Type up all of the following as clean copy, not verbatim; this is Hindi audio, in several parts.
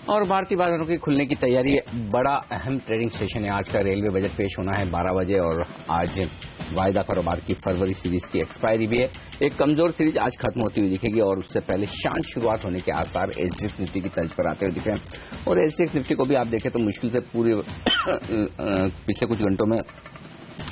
और भारतीय बाजारों की खुलने की तैयारी बड़ा अहम ट्रेडिंग सेशन है। आज का रेलवे बजट पेश होना है 12 बजे और आज वायदा कारोबार की फरवरी सीरीज की एक्सपायरी भी है। एक कमजोर सीरीज आज खत्म होती हुई दिखेगी और उससे पहले शांत शुरुआत होने के आसार एसजीएक्स निफ्टी की तर्ज पर आते हुए दिखे और एसजीएक्स निफ्टी को भी आप देखें तो मुश्किल से पूरे पिछले कुछ घंटों में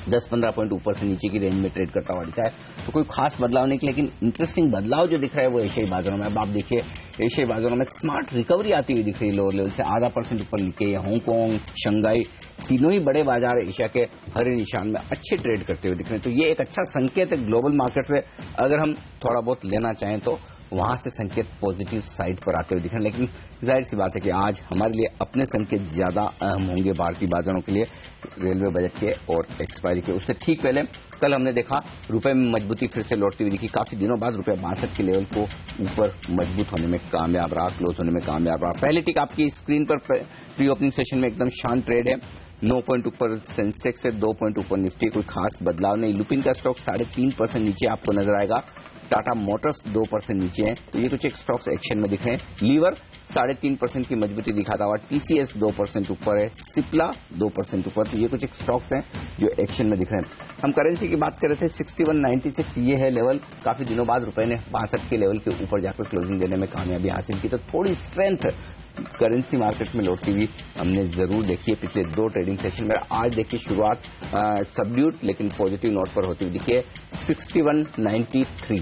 10-15 पॉइंट ऊपर से नीचे की रेंज में ट्रेड करता हुआ दिखा है। तो कोई खास बदलाव नहीं, लेकिन इंटरेस्टिंग बदलाव जो दिख रहा है वो एशियाई बाजारों में। अब आप देखिए एशियाई बाजारों में स्मार्ट रिकवरी आती हुई दिख रही है, लोअर लेवल से ½ % ऊपर निकले। हांगकांग, शंघाई तीनों ही बड़े बाजार एशिया के हरे निशान में अच्छे ट्रेड करते हुए दिख रहे हैं। तो ये एक अच्छा संकेत है ग्लोबल मार्केट से। अगर हम थोड़ा बहुत लेना चाहें तो वहां से संकेत पॉजिटिव साइड पर आते हुए दिख रहे हैं, लेकिन जाहिर सी बात है कि आज हमारे लिए अपने संकेत ज्यादा अहम होंगे भारतीय बाजारों के लिए रेलवे बजट के और एक्सपायरी के। उससे ठीक पहले कल हमने देखा रुपए में मजबूती फिर से लौटती हुई दिखी। काफी दिनों बाद रुपए 62 के लेवल को ऊपर मजबूत होने में कामयाब रहा, क्लोज होने में कामयाब रहा। पहली टिक आपकी स्क्रीन पर प्री ओपनिंग सेशन में एकदम शांत ट्रेड है। 9 पॉइंट ऊपर सेंसेक्स से 2 पॉइंट ऊपर निफ्टी, कोई खास बदलाव नहीं। लुपिन का स्टॉक 3.5% नीचे आपको नजर आएगा। टाटा मोटर्स 2% नीचे है। तो ये कुछ एक स्टॉक्स एक्शन में दिख रहे हैं। लीवर 3.5% की मजबूती दिखाता हुआ, टीसीएस 2% ऊपर है, सिप्ला 2% ऊपर। तो ये कुछ एक स्टॉक्स हैं जो एक्शन में दिख रहे हैं। हम करेंसी की बात कर रहे थे, 61.96 ये है लेवल। काफी दिनों बाद रुपए ने 62 के लेवल के ऊपर जाकर क्लोजिंग देने में कामयाबी हासिल की। तो थोड़ी स्ट्रेंथ करेंसी मार्केट में लौटती हुई हमने जरूर देखी है पिछले 2 ट्रेडिंग सेशन में। आज देखिए शुरुआत सबड्यूट लेकिन पॉजिटिव नोट पर होती हुई दिखी है। 61.93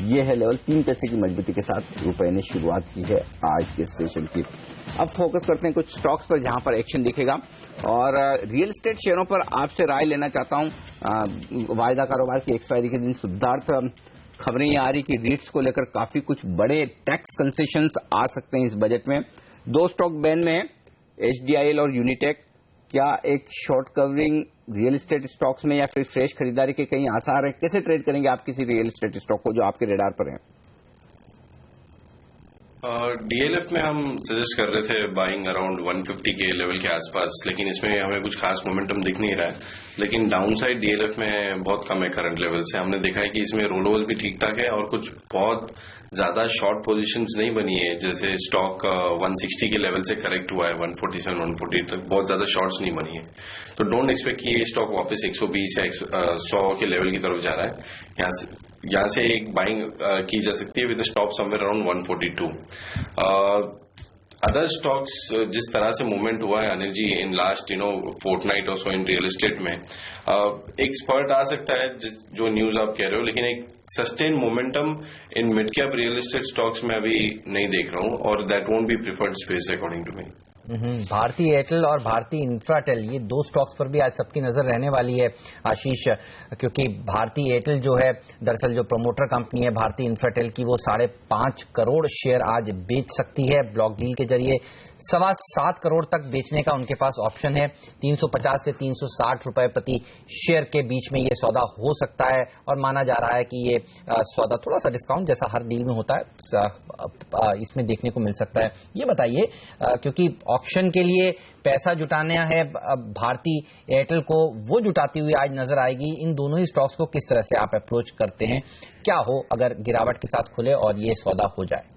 ये है लेवल। 3 पैसे की मजबूती के साथ रुपए ने शुरुआत की है आज के सेशन की। अब फोकस करते हैं कुछ स्टॉक्स पर जहां पर एक्शन दिखेगा और रियल एस्टेट शेयरों पर आपसे राय लेना चाहता हूं। वायदा कारोबार की एक्सपायरी के दिन सिद्धार्थ खबरें ये आ रही कि रीट्स को लेकर काफी कुछ बड़े टैक्स कंसेशंस आ सकते हैं इस बजट में। 2 स्टॉक बैन में है, एचडीआईएल और यूनिटेक। क्या एक short covering real estate stocks में या फिर फ्रेश खरीदारी के कहीं आसार है? कैसे ट्रेड करेंगे आप किसी रियल एस्टेट स्टॉक को जो आपके रेडार पर है? डीएलएफ में हम सजेस्ट कर रहे थे बाइंग अराउंड 150 के लेवल के आसपास, लेकिन इसमें हमें कुछ खास मोमेंटम दिख नहीं रहा है। लेकिन डाउन साइड डीएलएफ में बहुत कम है करंट लेवल से। हमने देखा है कि इसमें रोल ओवर भी ठीक ठाक है और कुछ बहुत ज्यादा शॉर्ट पोजीशंस नहीं बनी है। जैसे स्टॉक 160 के लेवल से करेक्ट हुआ है 147 140 तक, बहुत ज्यादा शॉर्ट्स नहीं बनी है। तो डोंट एक्सपेक्ट कि ये स्टॉक वापस 120 या 100 के लेवल की तरफ जा रहा है। यहाँ से एक बाइंग की जा सकती है with stop somewhere around 142। Other stocks जिस तरह से मूवमेंट हुआ है Anil ji in last Fortnite और सो इन रियल एस्टेट में, एक स्पर्ट आ सकता है जो न्यूज आप कह रहे हो, लेकिन एक sustain momentum in mid cap real estate stocks में अभी नहीं देख रहा हूं और that won't be preferred space according to me. Bharti Airtel और भारतीय इंफ्राटेल ये 2 स्टॉक्स पर भी आज सबकी नजर रहने वाली है आशीष, क्योंकि भारतीय एयरटेल जो है दरअसल जो प्रमोटर कंपनी है भारतीय इंफ्राटेल की, वो 5.5 करोड़ शेयर आज बेच सकती है ब्लॉक डील के जरिए। 7.25 करोड़ तक बेचने का उनके पास ऑप्शन है। 350 से 360 रुपए प्रति शेयर के बीच में ये सौदा हो सकता है और माना जा रहा है कि ये सौदा थोड़ा सा डिस्काउंट जैसा हर डील में होता है इसमें देखने को मिल सकता है। ये बताइए, क्योंकि ऑक्शन के लिए पैसा जुटाना है भारतीय एयरटेल को, वो जुटाती हुई आज नजर आएगी। इन दोनों ही स्टॉक्स को किस तरह से आप अप्रोच करते हैं? क्या हो अगर गिरावट के साथ खुले और ये सौदा हो जाए?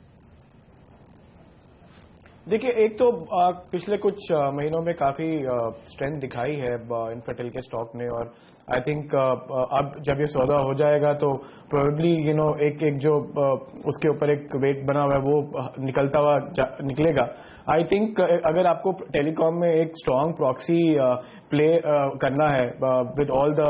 देखिए, एक तो पिछले कुछ महीनों में काफी स्ट्रेंथ दिखाई है इंफ्राटेल के स्टॉक ने और आई थिंक अब जब ये सौदा हो जाएगा तो प्रोबेबली एक जो उसके ऊपर एक वेट बना हुआ है वो निकलता हुआ निकलेगा। आई थिंक अगर आपको टेलीकॉम में एक स्ट्रांग प्रॉक्सी प्ले करना है with all the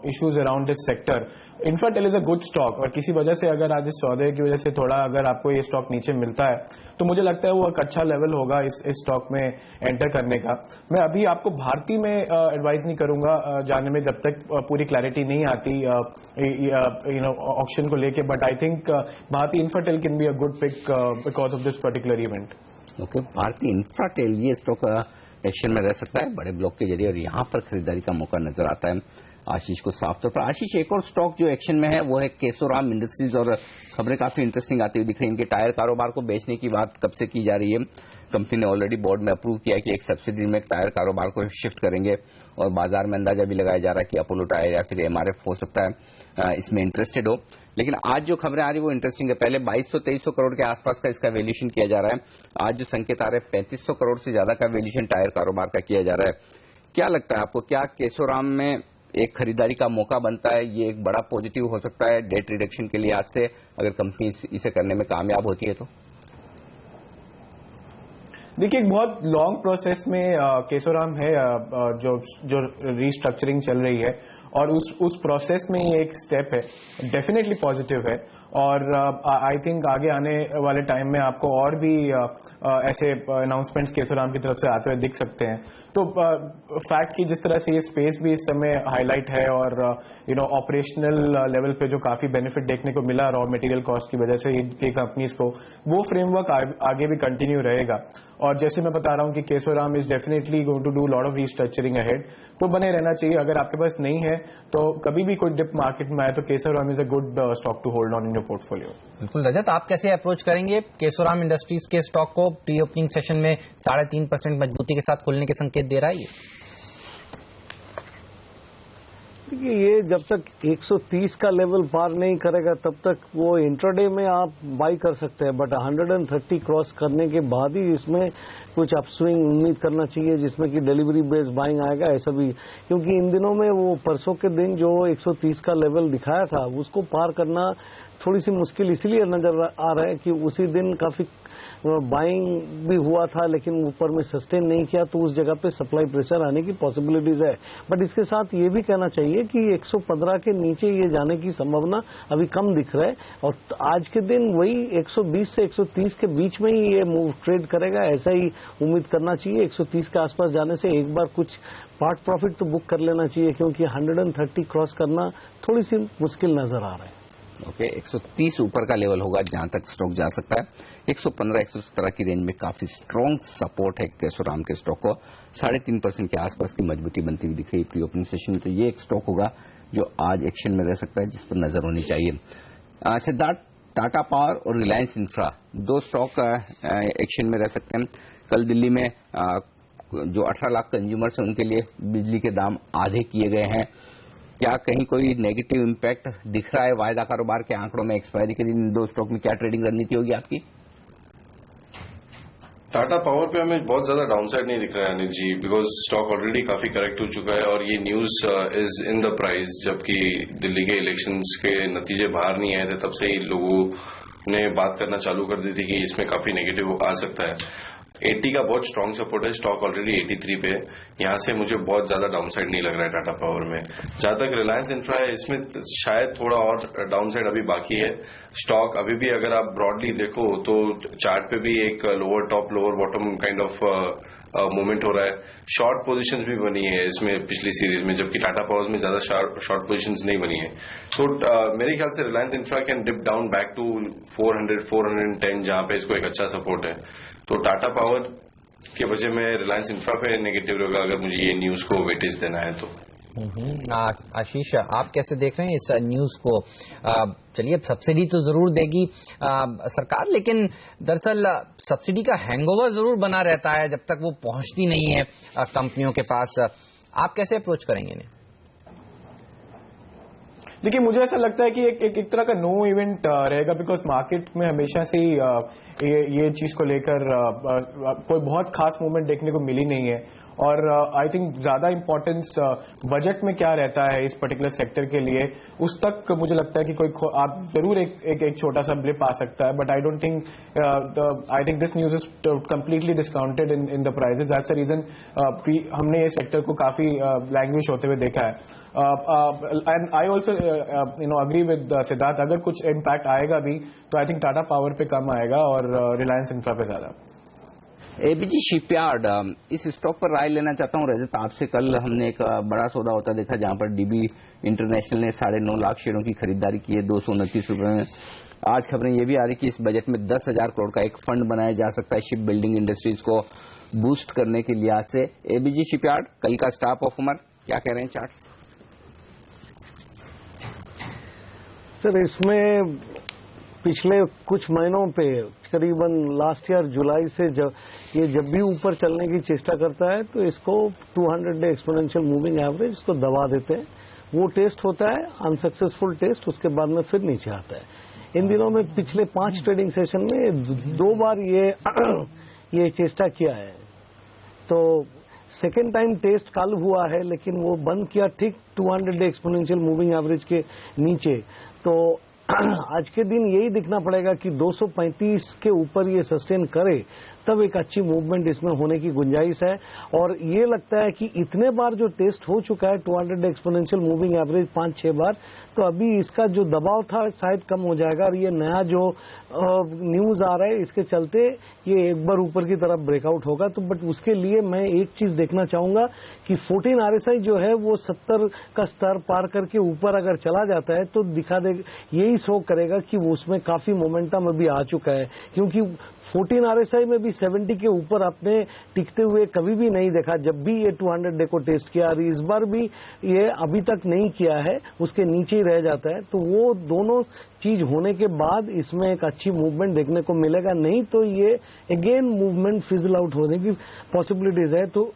issues around this sector, Infratel is a good stock और किसी वजह से अगर आज इस सौदे की वजह से थोड़ा अगर आपको ये स्टॉक नीचे मिलता है तो मुझे लगता है वो एक अच्छा लेवल होगा इस स्टॉक में एंटर करने का। मैं अभी आपको भारती में एडवाइज नहीं करूंगा जाने में जब तक पूरी क्लैरिटी नहीं आती ऑक्शन को लेके, but I think Bharti Infratel can be a good pick because of this particular event. Okay, Bharti Infratel ये स्टॉक एक्शन में रह सकता है बड़े ब्लॉक के जरिए और यहां पर खरीदारी का मौका नजर आता है आशीष को साफ तौर पर। आशीष, एक और स्टॉक जो एक्शन में है वो है केशोराम इंडस्ट्रीज और खबरें काफी इंटरेस्टिंग आती हुई दिख रही है। इनके टायर कारोबार को बेचने की बात कब से की जा रही है। कंपनी ने ऑलरेडी बोर्ड में अप्रूव किया है कि एक सब्सिडी में टायर कारोबार को शिफ्ट करेंगे और बाजार में अंदाजा भी लगाया जा रहा है कि अपोलो टायर या फिर एमआरएफ हो सकता है इसमें इंटरेस्टेड हो। लेकिन आज जो खबरें आ रही वो इंटरेस्टिंग है। पहले 2200-2300 करोड़ के आसपास का इसका वैल्यूएशन किया जा रहा है, आज जो संकेत आ रहे हैं 3500 करोड़ से ज्यादा का वैल्यूएशन टायर कारोबार का किया जा रहा है। क्या लगता है आपको, क्या केशोराम में एक खरीदारी का मौका बनता है? ये एक बड़ा पॉजिटिव हो सकता है डेट रिडक्शन के लिए आज से, अगर कंपनी इसे करने में कामयाब होती है तो? देखिए, एक बहुत लॉन्ग प्रोसेस में केशोराम है, जो रीस्ट्रक्चरिंग चल रही है, और उस प्रोसेस में ये एक स्टेप है, डेफिनेटली पॉजिटिव है। और आई थिंक आगे आने वाले टाइम में आपको और भी ऐसे अनाउंसमेंट्स केशोराम की तरफ से आते हुए दिख सकते हैं। तो फैक्ट कि जिस तरह से ये स्पेस भी इस समय हाईलाइट है, और ऑपरेशनल लेवल पे जो काफी बेनिफिट देखने को मिला रॉ मटेरियल कॉस्ट की वजह से ये कंपनीज को, वो फ्रेमवर्क आगे भी कंटिन्यू रहेगा। और जैसे मैं बता रहा हूं कि Kesoram is definitely going to do lot of restructuring ahead, तो बने रहना चाहिए। अगर आपके पास नहीं है तो कभी भी कोई डिप मार्केट में आए तो Kesoram is a good stock to hold on in your portfolio. बिल्कुल रजत, आप कैसे अप्रोच करेंगे केशोराम इंडस्ट्रीज के स्टॉक को? प्री ओपनिंग सेशन में 3.5% मजबूती के साथ खुलने के संकेत दे रहा है ये। देखिए, ये जब तक 130 का लेवल पार नहीं करेगा तब तक वो इंट्राडे में आप बाई कर सकते हैं, बट 130 क्रॉस करने के बाद ही इसमें कुछ अपस्विंग उम्मीद करना चाहिए, जिसमें कि डिलीवरी बेस्ड बाइंग आएगा ऐसा भी। क्योंकि इन दिनों में वो परसों के दिन जो 130 का लेवल दिखाया था उसको पार करना थोड़ी सी मुश्किल इसलिए नजर आ रहा है कि उसी दिन काफी बाइंग भी हुआ था, लेकिन ऊपर में सस्टेन नहीं किया, तो उस जगह पे सप्लाई प्रेशर आने की पॉसिबिलिटीज है। बट इसके साथ ये भी कहना चाहिए कि 115 के नीचे ये जाने की संभावना अभी कम दिख रहा है, और आज के दिन वही 120 से 130 के बीच में ही ये मूव ट्रेड करेगा, ऐसा ही उम्मीद करना चाहिए। 130 के आसपास जाने से एक बार कुछ पार्ट प्रॉफिट तो बुक कर लेना चाहिए, क्योंकि 130 क्रॉस करना थोड़ी सी मुश्किल नजर आ रहा है। ओके, 130 ऊपर का लेवल होगा जहां तक स्टॉक जा सकता है। 115-117 की रेंज में काफी स्ट्रॉन्ग सपोर्ट है केशोराम के स्टॉक को। 3.5% के आसपास की मजबूती बनती हुई दिख रही प्री ओपनिंग सेशन में, तो ये एक स्टॉक होगा जो आज एक्शन में रह सकता है, जिस पर नजर होनी चाहिए। सिद्धार्थ, टाटा पावर और रिलायंस इंफ्रा दो स्टॉक एक्शन में रह सकते हैं। कल दिल्ली में जो 18 लाख कंज्यूमर्स हैं उनके लिए बिजली के दाम आधे किए गए हैं। क्या कहीं कोई नेगेटिव इम्पैक्ट दिख रहा है वायदा कारोबार के आंकड़ों में? एक्सपायरी के दिन दो स्टॉक में क्या ट्रेडिंग रणनीति होगी आपकी? टाटा पावर पे हमें बहुत ज्यादा डाउनसाइड नहीं दिख रहा है Anil ji, because stock already काफी करेक्ट हो चुका है, और ये news is in the price. जबकि दिल्ली के इलेक्शंस के नतीजे बाहर नहीं आए थे, तब से ही लोगों ने बात करना चालू कर दी थी कि इसमें काफी नेगेटिव आ सकता है। 80 का बहुत स्ट्रॉन्ग सपोर्ट है, स्टॉक ऑलरेडी 83 पे है, यहां से मुझे बहुत ज्यादा डाउनसाइड नहीं लग रहा है टाटा पावर में। जहां तक रिलायंस इंफ्रा है, इसमें शायद थोड़ा और डाउनसाइड अभी बाकी है। स्टॉक अभी भी अगर आप ब्रॉडली देखो तो चार्ट पे भी एक lower top lower bottom kind of movement हो रहा है। शॉर्ट पोजीशंस भी बनी है इसमें पिछली सीरीज में, जबकि टाटा पावर में ज्यादा शॉर्ट पोजीशंस नहीं बनी है। तो मेरे ख्याल से Reliance Infra can dip down back to 400-410, जहां पे इसको एक अच्छा सपोर्ट है। तो टाटा पावर के वजह में रिलायंस इंफ्रा पे नेगेटिव रहेगा अगर मुझे ये न्यूज को वेटेज देना है तो। आशीष, आप कैसे देख रहे हैं इस न्यूज को? चलिए, सब्सिडी तो जरूर देगी सरकार, लेकिन दरअसल सब्सिडी का हैंगओवर जरूर बना रहता है जब तक वो पहुंचती नहीं है कंपनियों के पास। आप कैसे अप्रोच करेंगे इन्हें? देखिए, मुझे ऐसा लगता है कि एक तरह का नो इवेंट रहेगा, बिकॉज मार्केट में हमेशा से ये चीज को लेकर कोई बहुत खास मूवमेंट देखने को मिली नहीं है। और आई थिंक ज्यादा इंपॉर्टेंस बजट में क्या रहता है इस पर्टिकुलर सेक्टर के लिए, उस तक मुझे लगता है कि कोई आप जरूर एक छोटा सा ब्लिप आ सकता है। But I don't think I think this news is completely discounted in the prices. That's the reason हमने ये सेक्टर को काफी लैंग्वेज होते हुए देखा है। And I also agree with Siddharth, अगर कुछ इम्पैक्ट आएगा भी तो आई थिंक टाटा पावर पे कम आएगा और रिलायंस इंफ्रा पे ज्यादा। एबीजी शिपयार्ड, इस स्टॉक पर राय लेना चाहता हूं रजत आपसे। कल हमने एक बड़ा सौदा होता देखा जहां पर डीबी इंटरनेशनल ने 9.5 लाख शेयरों की खरीदारी की है 229 रुपए में। आज खबरें ये भी आ रही कि इस बजट में 10,000 करोड़ का एक फंड बनाया जा सकता है शिप बिल्डिंग इंडस्ट्रीज को बूस्ट करने के लिहाज से। एबीजी शिपयार्ड कल का स्टार परफॉर्मर, क्या कह रहे हैं चार्ट्स? सर, इसमें पिछले कुछ महीनों पे करीबन लास्ट ईयर जुलाई से जब भी ऊपर चलने की चेष्टा करता है तो इसको 200 डे एक्सपोनेंशियल मूविंग एवरेज इसको दबा देते हैं। वो टेस्ट होता है अनसक्सेसफुल टेस्ट, उसके बाद में फिर नीचे आता है। इन दिनों में पिछले 5 ट्रेडिंग सेशन में 2 बार ये चेष्टा किया है। तो सेकेंड टाइम टेस्ट कल हुआ है, लेकिन वो बंद किया ठीक 200 डे एक्सपोनेंशियल मूविंग एवरेज के नीचे। तो आज के दिन यही दिखना पड़ेगा कि 235 के ऊपर ये सस्टेन करे, तब एक अच्छी मूवमेंट इसमें होने की गुंजाइश है। और ये लगता है कि इतने बार जो टेस्ट हो चुका है 200 एक्सपोनेंशियल मूविंग एवरेज 5-6 बार, तो अभी इसका जो दबाव था शायद कम हो जाएगा। और ये नया जो न्यूज आ रहा है, इसके चलते ये एक बार ऊपर की तरफ ब्रेकआउट होगा। तो बट उसके लिए मैं एक चीज देखना चाहूंगा कि 14 RSI जो है वो 70 का स्तर पार करके ऊपर अगर चला जाता है तो दिखा दे, यही शो करेगा कि वो उसमें काफी मोमेंटम अभी आ चुका है। क्योंकि 14 RSI में भी 70 के ऊपर आपने टिकते हुए कभी भी नहीं देखा, जब भी ये 200 डे को टेस्ट किया। और इस बार भी ये अभी तक नहीं किया है, उसके नीचे ही रह जाता है। तो वो दोनों चीज होने के बाद इसमें एक अच्छी मूवमेंट देखने को मिलेगा, नहीं तो ये अगेन मूवमेंट फिजल आउट होने की पॉसिबिलिटीज है। तो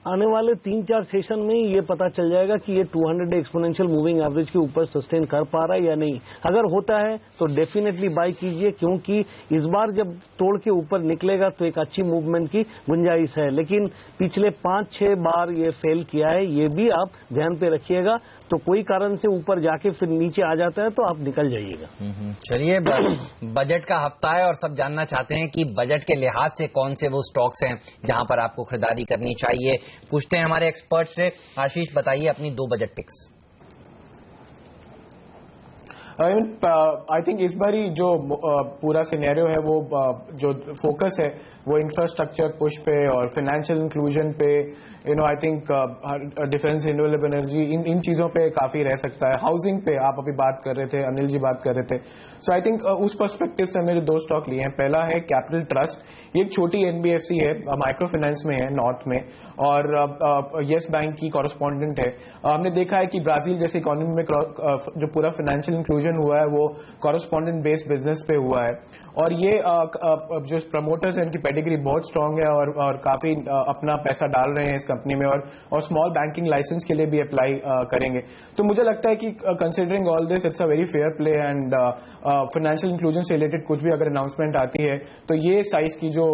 आने वाले 3-4 सेशन में ये पता चल जाएगा कि ये 200 डे एक्सपोनेंशियल मूविंग एवरेज के ऊपर सस्टेन कर पा रहा है या नहीं। अगर होता है तो डेफिनेटली बाय कीजिए, क्योंकि इस बार जब तोड़ के ऊपर निकलेगा तो एक अच्छी मूवमेंट की गुंजाइश है। लेकिन पिछले 5-6 बार ये फेल किया है, ये भी आप ध्यान पे रखिएगा। तो कोई कारण से ऊपर जाके फिर नीचे आ जाता है तो आप निकल जाइएगा। चलिए, बजट का हफ्ता है और सब जानना चाहते हैं कि बजट के लिहाज से कौन से वो स्टॉक्स हैं जहां पर आपको खरीदारी करनी चाहिए। पूछते हैं हमारे एक्सपर्ट से। आशीष, बताइए अपनी 2 बजट पिक्स। आई थिंक इस बार ही जो पूरा सिनेरियो है वो जो फोकस है वो इंफ्रास्ट्रक्चर पुश पे और फाइनेंशियल इंक्लूजन पे, I think defence, renewable energy, इन चीजों पे काफी रह सकता है। हाउसिंग पे आप अभी बात कर रहे थे, अनिल जी बात कर रहे थे। सो आई थिंक उस पर्सपेक्टिव से मेरे 2 स्टॉक लिए हैं। पहला है कैपिटल ट्रस्ट, ये एक छोटी NBFC है, माइक्रो फाइनेंस में है नॉर्थ में, और येस बैंक की कॉरेस्पॉन्डेंट है। हमने देखा है कि ब्राजील जैसी इकोनॉमी में जो पूरा फाइनेंशियल इंक्लूजन हुआ है वो कॉरेस्पॉन्डेंट बेस्ड बिजनेस पे हुआ है। और ये जो प्रमोटर्स हैं उनकी पेडिग्री बहुत स्ट्रांग है और काफी अपना पैसा डाल रहे हैं इस कंपनी में, और स्मॉल बैंकिंग लाइसेंस के लिए भी अप्लाई करेंगे। तो मुझे लगता है कि considering all this it's a very fair play, and financial inclusion से रिलेटेड कुछ भी अगर अनाउंसमेंट आती है तो ये साइज की जो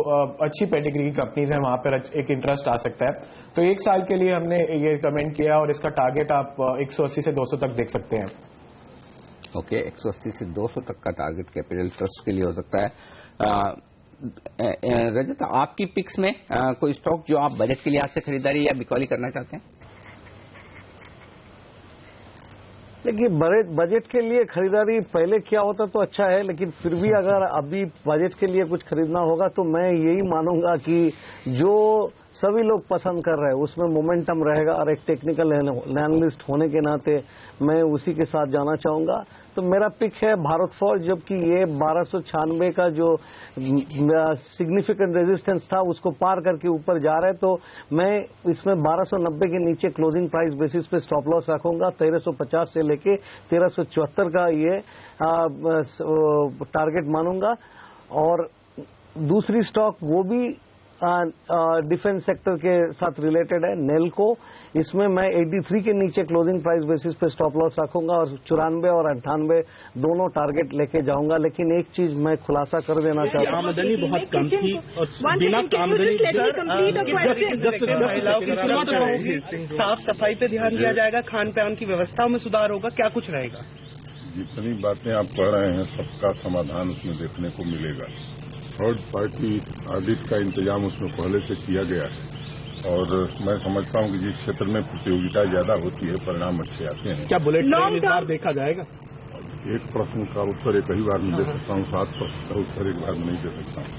अच्छी पेडिग्री की कंपनीज हैं वहां पर एक इंटरेस्ट आ सकता है। तो 1 साल के लिए हमने ये कमेंट किया और इसका टारगेट आप 180 से 200 तक देख सकते हैं। ओके, 180 से 200 तक का टारगेट कैपिटल ट्रस्ट के लिए हो सकता है। रजत, आपकी पिक्स में कोई स्टॉक जो आप बजट के लिहाज से खरीदारी या बिकौली करना चाहते हैं? देखिए, बजट के लिए खरीदारी पहले क्या होता तो अच्छा है, लेकिन फिर भी अगर अभी बजट के लिए कुछ खरीदना होगा तो मैं यही मानूंगा कि जो सभी लोग पसंद कर रहे हैं उसमें मोमेंटम रहेगा, और एक टेक्निकल एनालिस्ट होने के नाते मैं उसी के साथ जाना चाहूंगा। तो मेरा पिक है भारत फॉर्ज, जबकि ये 1296 का जो सिग्निफिकेंट रेजिस्टेंस था उसको पार करके ऊपर जा रहा है। तो मैं इसमें 1290 के नीचे क्लोजिंग प्राइस बेसिस पे स्टॉप लॉस रखूंगा। 1350 से लेके 1374 का ये टारगेट मानूंगा। और दूसरी स्टॉक वो भी डिफेंस सेक्टर के साथ रिलेटेड है, नेल्को। इसमें मैं 83 के नीचे क्लोजिंग प्राइस बेसिस पे स्टॉप लॉस रखूंगा और 94 और 98 दोनों टारगेट लेके जाऊंगा। लेकिन एक चीज मैं खुलासा कर देना चाहता हूँ, आमदनी बहुत कम थी और बिना आमदनी साफ सफाई पे ध्यान दिया जाएगा, खान पान की व्यवस्था में सुधार होगा, क्या कुछ रहेगा? जितनी बातें आप कह रहे हैं सबका समाधान उसमें देखने को मिलेगा। थर्ड पार्टी ऑडिट का इंतजाम उसमें पहले से किया गया है और मैं समझता हूं कि जिस क्षेत्र में प्रतियोगिता ज्यादा होती है परिणाम अच्छे आते हैं। क्या बुलेट ट्रेन इस बार देखा जाएगा? एक प्रश्न का उत्तर एक ही बार में दे सकता हूँ, 7 प्रश्न का उत्तर एक बार में नहीं दे सकता हूँ।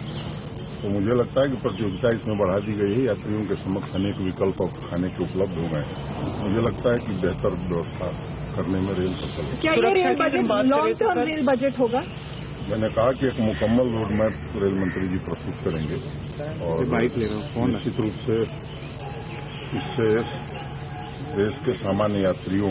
तो मुझे लगता है कि प्रतियोगिता इसमें बढ़ा दी गई है, यात्रियों के समक्ष अनेक विकल्प खाने के उपलब्ध हो गए हैं। मुझे लगता है कि बेहतर व्यवस्था करने में रेल सफल है। क्या ये rail budget long term rail budget होगा? मैंने कहा कि एक मुकम्मल रोड मैप रेल मंत्री जी प्रस्तुत करेंगे और निश्चित रूप से इससे देश के सामान्य यात्रियों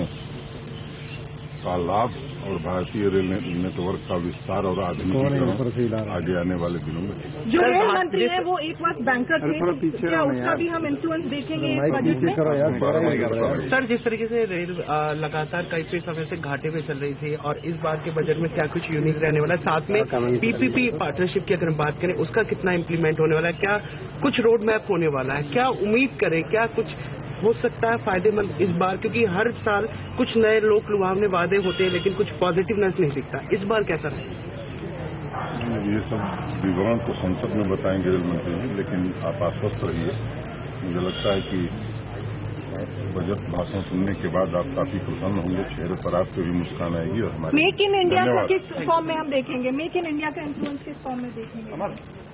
का लाभ और भारतीय रेल नेटवर्क का विस्तार और आधुनिकीकरण आगे आने वाले दिनों में। जो रेल मंत्री है वो एक वक्त बैंकर थे, क्या उसका भी हम इन्फ्लुएंस देखेंगे इस बजट में? सर, जिस तरीके से रेल लगातार कई समय से घाटे में चल रही थी और इस बार के बजट में क्या कुछ यूनिक रहने वाला है, साथ में पीपीपी पार्टनरशिप की अगर हम बात करें उसका कितना इम्प्लीमेंट होने वाला है, क्या कुछ रोड मैप होने वाला है, क्या उम्मीद करें, क्या कुछ हो सकता है फायदेमंद इस बार, क्योंकि हर साल कुछ नए लोक लुभावने वादे होते हैं लेकिन कुछ पॉजिटिवनेस नहीं दिखता, इस बार कैसा रहेगा? ये सब विवरण तो संसद में बताएंगे रेल मंत्री जी, लेकिन आप आश्वस्त रहिए। मुझे लगता है कि बजट भाषण सुनने के बाद आप काफी प्रसन्न होंगे, चेहरे पर आपके भी मुस्कान आएगी। और हमारे मेक इन इंडिया को किस फॉर्म में हम देखेंगे, मेक इन इंडिया का इन्फ्लुएंस किस फॉर्म में देखेंगे?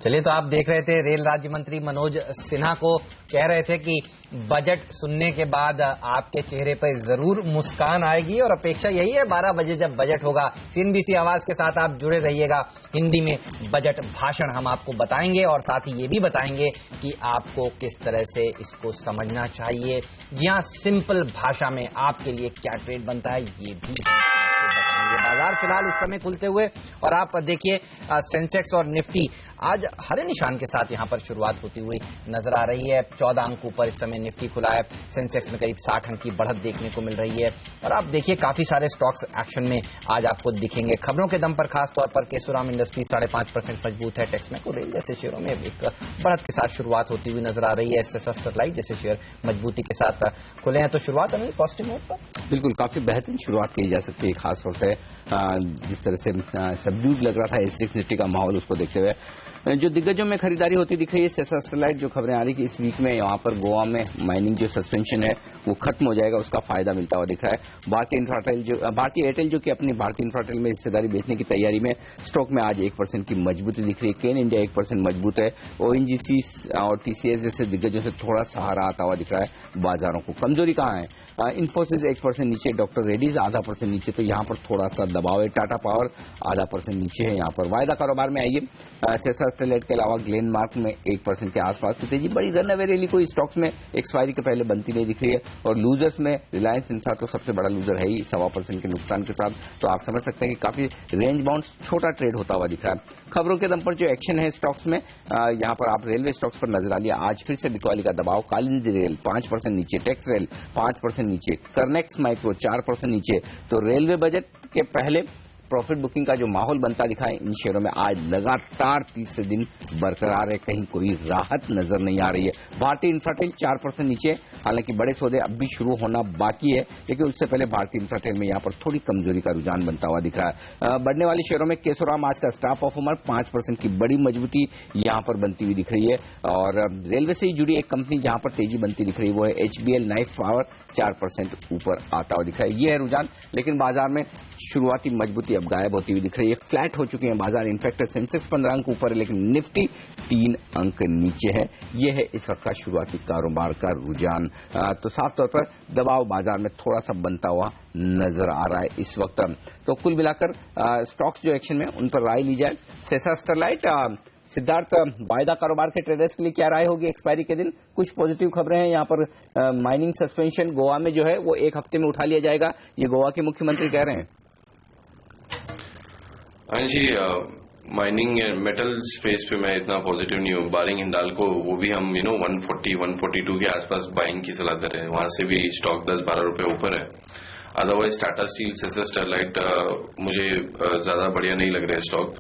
चलिए, तो आप देख रहे थे रेल राज्य मंत्री मनोज सिन्हा को कह रहे थे कि बजट सुनने के बाद आपके चेहरे पर जरूर मुस्कान आएगी और अपेक्षा यही है 12 बजे जब बजट होगा। सीएनबीसी आवाज के साथ आप जुड़े रहिएगा, हिंदी में बजट भाषण हम आपको बताएंगे और साथ ही ये भी बताएंगे कि आपको किस तरह से इसको समझना चाहिए। जी हाँ, सिंपल भाषा में आपके लिए क्या ट्रेड बनता है ये भी बताएंगे। बाजार फिलहाल इस समय खुलते हुए और आप देखिए सेंसेक्स और निफ्टी आज हरे निशान के साथ यहां पर शुरुआत होती हुई नजर आ रही है। 14 अंक ऊपर इस समय निफ्टी खुला है, सेंसेक्स में करीब 60 अंक की बढ़त देखने को मिल रही है और आप देखिए काफी सारे स्टॉक्स एक्शन में आज आपको दिखेंगे। खबरों के दम पर खास तौर पर केशोराम इंडस्ट्रीज 5.5% मजबूत है, टेक्समैको रेल जैसे शेयरों में एक बढ़त के साथ शुरुआत होती हुई नजर आ रही है। एसएसआर स्टरलाइट जैसे शेयर मजबूती के साथ खुले हैं। तो शुरुआत है पॉजिटिव नोट पर, बिल्कुल काफी बेहतरीन शुरुआत की जा सकती है, खासतौर से जिस तरह से सबड्यूड लग रहा था एसएक्स निफ्टी का माहौल, उसको देखते हुए जो दिग्गजों में खरीदारी होती दिख रही है। एसएसआर स्टरलाइट जो खबरें आ रही कि इस वीक में यहाँ पर गोवा में माइनिंग जो सस्पेंशन है वो खत्म हो जाएगा, उसका फायदा मिलता हुआ दिख रहा है। भारतीय एयरटेल जो कि अपनी भारतीय इंफ्राटेल में हिस्सेदारी बेचने की तैयारी में, स्टॉक में आज 1% की मजबूती दिख रही है। केन इंडिया 1% मजबूत है। ओएनजीसी और टीसीएस जैसे दिग्गजों से थोड़ा सहारा आता हुआ दिख रहा है। बाजारों को कमजोरी कहाँ है? इन्फोसिस 1% नीचे, डॉक्टर रेड्डीज आधा % नीचे, तो यहाँ पर थोड़ा सा दबाव है। टाटा पावर आधा % नीचे है यहाँ पर। वायदा कारोबार में आइए, एसएसआर स्टरलाइट के अलावा ग्लेनमार्क में 1% के आसपास की तेजी। बड़ी रन अवे रैली कोई स्टॉक्स में एक्सपायरी के पहले बनती नहीं दिख रही है और लूजर्स में रिलायंस इंफ्रा तो सबसे बड़ा लूजर है ही 1.25% के नुकसान के साथ। तो आप समझ सकते हैं कि काफी रेंज बाउंड छोटा ट्रेड होता हुआ दिख रहा है। खबरों के दम पर जो एक्शन है स्टॉक्स में, यहाँ पर आप रेलवे स्टॉक्स पर नजर डालिए। आज फिर से बिकवाली का दबाव। कालिंदी रेल 5% नीचे, टेक्स रेल 5% नीचे, करनेक्स माइक्रो 4% नीचे। तो रेलवे बजट के पहले प्रॉफिट बुकिंग का जो माहौल बनता दिखा है इन शेयरों में आज लगातार तीसरे दिन बरकरार है, कहीं कोई राहत नजर नहीं आ रही है। भारतीय इंफ्राटेल 4% नीचे, हालांकि बड़े सौदे अब भी शुरू होना बाकी है, लेकिन उससे पहले भारतीय इंफ्राटेल में यहाँ पर थोड़ी कमजोरी का रुझान बनता हुआ दिख रहा है। बढ़ने वाले शेयरों में केशोराम आज का स्टाफ परफॉर्मर 5% की बड़ी मजबूती यहाँ पर बनती हुई दिख रही है और रेलवे से ही जुड़ी एक कंपनी जहां पर तेजी बनती दिख रही है वो है HBL नाइफ पावर, 4% ऊपर आता हुआ दिख रहा है। ये है रुझान, लेकिन बाजार में शुरुआती मजबूती अब गायब होती हुई दिख रही है। फ्लैट हो चुके हैं बाजार। इनफैक्ट सेंसेक्स 15 अंक ऊपर है लेकिन निफ्टी 3 अंक नीचे है। यह है इस वक्त का शुरुआती कारोबार का रुझान। तो साफ तौर पर दबाव बाजार में थोड़ा सा बनता हुआ नजर आ रहा है इस वक्त। तो कुल मिलाकर स्टॉक्स जो एक्शन में उन पर राय ली जाए। एसएसआर स्टरलाइट, सिद्धार्थ, वायदा कारोबार के ट्रेडर्स के लिए क्या राय होगी एक्सपायरी के दिन? कुछ पॉजिटिव खबरें हैं यहाँ पर। माइनिंग सस्पेंशन गोवा में जो है वो 1 हफ्ते में उठा लिया जाएगा, ये गोवा के मुख्यमंत्री कह रहे हैं। हाँ जी, माइनिंग मेटल स्पेस पे मैं इतना पॉजिटिव नहीं हूँ। बारिंग हिंडाल्को वो भी हम 140-142 के आसपास बाइंग की सलाह दे रहे हैं, वहां से भी स्टॉक 10-12 रुपए ऊपर है। Otherwise Tata steel, SSR Sterlite मुझे ज्यादा बढ़िया नहीं लग रहा है स्टॉक।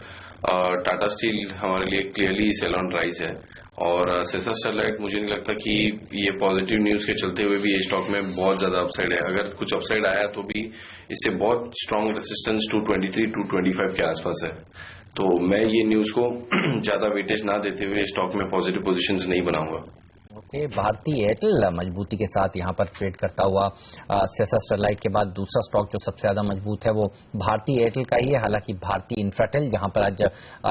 टाटा स्टील हमारे लिए क्लियरली सेल ऑन राइज है और एसएसआर स्टरलाइट मुझे नहीं लगता कि ये पॉजिटिव न्यूज के चलते हुए भी ये स्टॉक में बहुत ज्यादा अपसाइड है। अगर कुछ अपसाइड आया तो भी इससे बहुत स्ट्रांग रेजिस्टेंस 223-225 के आसपास है। तो मैं ये न्यूज को ज्यादा वेटेज ना देते हुए स्टॉक में पॉजिटिव पोजीशंस नहीं बनाऊंगा। ओके, भारतीय एयरटेल मजबूती के साथ यहां पर ट्रेड करता हुआ। एसएसआर स्टरलाइट के बाद दूसरा स्टॉक जो सबसे ज्यादा मजबूत है वो भारतीय एयरटेल का ही है। हालांकि भारतीय इंफ्राटेल जहां पर आज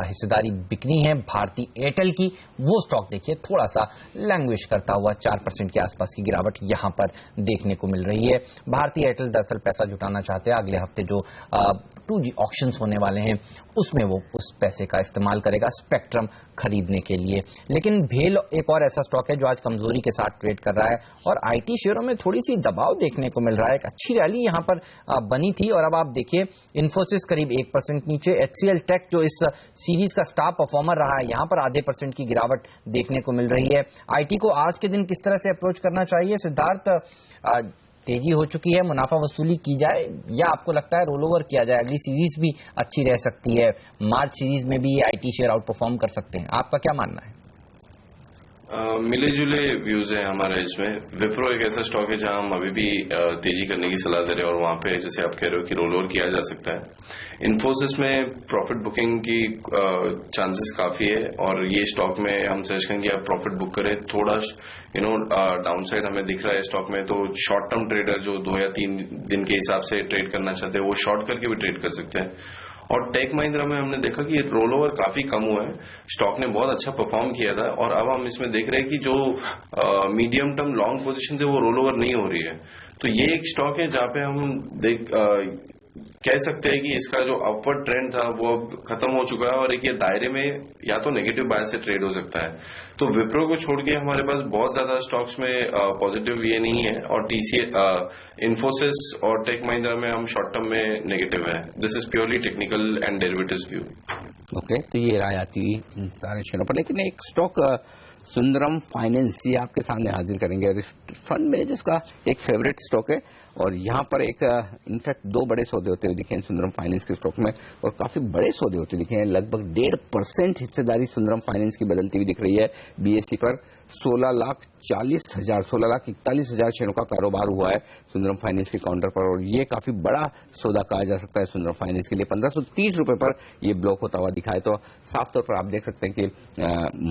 हिस्सेदारी बिकनी है भारतीय एयरटेल की, वो स्टॉक देखिए थोड़ा सा लैंग्वेज करता हुआ 4% के आसपास की गिरावट यहां पर देखने को मिल रही है। भारतीय एयरटेल दरअसल पैसा जुटाना चाहते हैं। अगले हफ्ते जो 2G ऑक्शंस होने वाले हैं उसमें वो उस पैसे का इस्तेमाल करेगा स्पेक्ट्रम खरीदने के लिए। लेकिन भेल एक और ऐसा स्टॉक है जो आज कमजोरी के साथ ट्रेड कर रहा है और आईटी शेयरों में थोड़ी सी दबाव देखने को मिल रहा है। एक अच्छी रैली यहां पर बनी थी और अब आप देखिए इन्फोसिस करीब 1% नीचे, HCL टेक जो इस सीरीज का स्टार परफॉर्मर रहा है यहां पर आधे % की गिरावट देखने को मिल रही है। आईटी को आज के दिन किस तरह से अप्रोच करना चाहिए सिद्धार्थ? तेजी हो चुकी है, मुनाफा वसूली की जाए या आपको लगता है रोल ओवर किया जाए? अगली सीरीज भी अच्छी रह सकती है, मार्च सीरीज में भी ये आईटी शेयर आउट परफॉर्म कर सकते हैं, आपका क्या मानना है? मिले जुले व्यूज है हमारे इसमें। विप्रो एक ऐसा स्टॉक है जहां हम अभी भी तेजी करने की सलाह दे रहे हैं और वहां पे जैसे आप कह रहे हो कि रोल ओवर किया जा सकता है। इन्फोसिस में प्रॉफिट बुकिंग की चांसेस काफी है और ये स्टॉक में हम सजेस्ट करेंगे आप प्रॉफिट बुक करें। थोड़ा डाउनसाइड हमें दिख रहा है स्टॉक में, तो शॉर्ट टर्म ट्रेडर जो 2 या 3 दिन के हिसाब से ट्रेड करना चाहते हैं वो शॉर्ट करके भी ट्रेड कर सकते हैं। और टेक महिंद्रा में हमने देखा कि रोल ओवर काफी कम हुआ है, स्टॉक ने बहुत अच्छा परफॉर्म किया था और अब हम इसमें देख रहे हैं कि जो मीडियम टर्म लॉन्ग पोजीशन है वो रोल ओवर नहीं हो रही है। तो ये एक स्टॉक है जहां पे हम कह सकते हैं कि इसका जो अपवर्ड ट्रेंड था वो अब खत्म हो चुका है और एक ये दायरे में या तो नेगेटिव बायस से ट्रेड हो सकता है। तो विप्रो को छोड़ के हमारे पास बहुत ज्यादा स्टॉक्स में पॉजिटिव ये नहीं है और इन्फोसिस और टेक महिंद्रा में हम शॉर्ट टर्म में नेगेटिव है। This is purely technical and derivatives view. Okay, तो ये राय आती इन सारे शेयरों पर, लेकिन एक स्टॉक सुंदरम फाइनेंस ये आपके सामने हाजिर करेंगे। फंड में जिसका एक फेवरेट स्टॉक है और यहाँ पर एक इनफैक्ट 2 बड़े सौदे होते हुए दिखे हैं सुंदरम फाइनेंस के स्टॉक में और काफी बड़े सौदे होते दिखे हैं। लगभग 1.5% हिस्सेदारी सुंदरम फाइनेंस की बदलती हुई दिख रही है बीएसई पर। 16,41,000 शेयरों का कारोबार हुआ है सुंदरम फाइनेंस के काउंटर पर और ये काफी बड़ा सौदा कहा जा सकता है सुंदरम फाइनेंस के लिए। 1530 रुपए पर ये ब्लॉक होता हुआ दिखा है, तो साफ तौर पर आप देख सकते हैं कि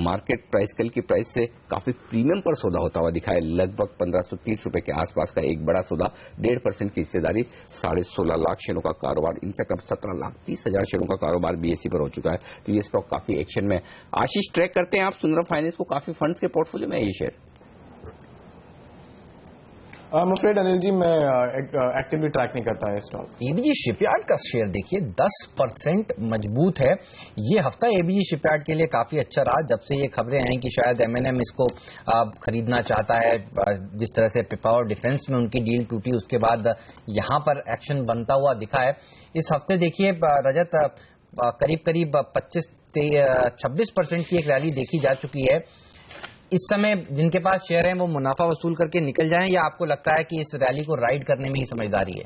मार्केट प्राइस कल की प्राइस से काफी प्रीमियम पर सौदा होता हुआ दिखा है। लगभग 1530 रुपए के आसपास का एक बड़ा सौदा, 1.5% की हिस्सेदारी, 16.5 लाख शेयरों का कारोबार, इनफैक्ट अब 17,30,000 शेयरों का कारोबार बीएसई पर हो चुका है। तो ये स्टॉक काफी एक्शन में। आशीष, ट्रैक करते हैं आप सुंदरम फाइनेंस को? काफी फंड्स के पोर्टफोलियो में है ये share? I'm afraid Anil ji मैं एक्टिवली ट्रैक नहीं करता है स्टॉक। एबीजी शिपयार्ड का शेयर देखिए 10% मजबूत है। ये हफ्ता एबीजी शिपयार्ड के लिए काफी अच्छा रहा जब से ये खबरें आई कि शायद एमएनएम इसको खरीदना चाहता है। जिस तरह से पिपावर डिफेंस में उनकी डील टूटी उसके बाद यहां पर एक्शन बनता हुआ दिखा है। इस हफ्ते देखिए रजत करीब 25-26% की एक रैली देखी जा चुकी है। इस समय जिनके पास शेयर है वो मुनाफा वसूल करके निकल जाएं या आपको लगता है कि इस रैली को राइड करने में ही समझदारी है?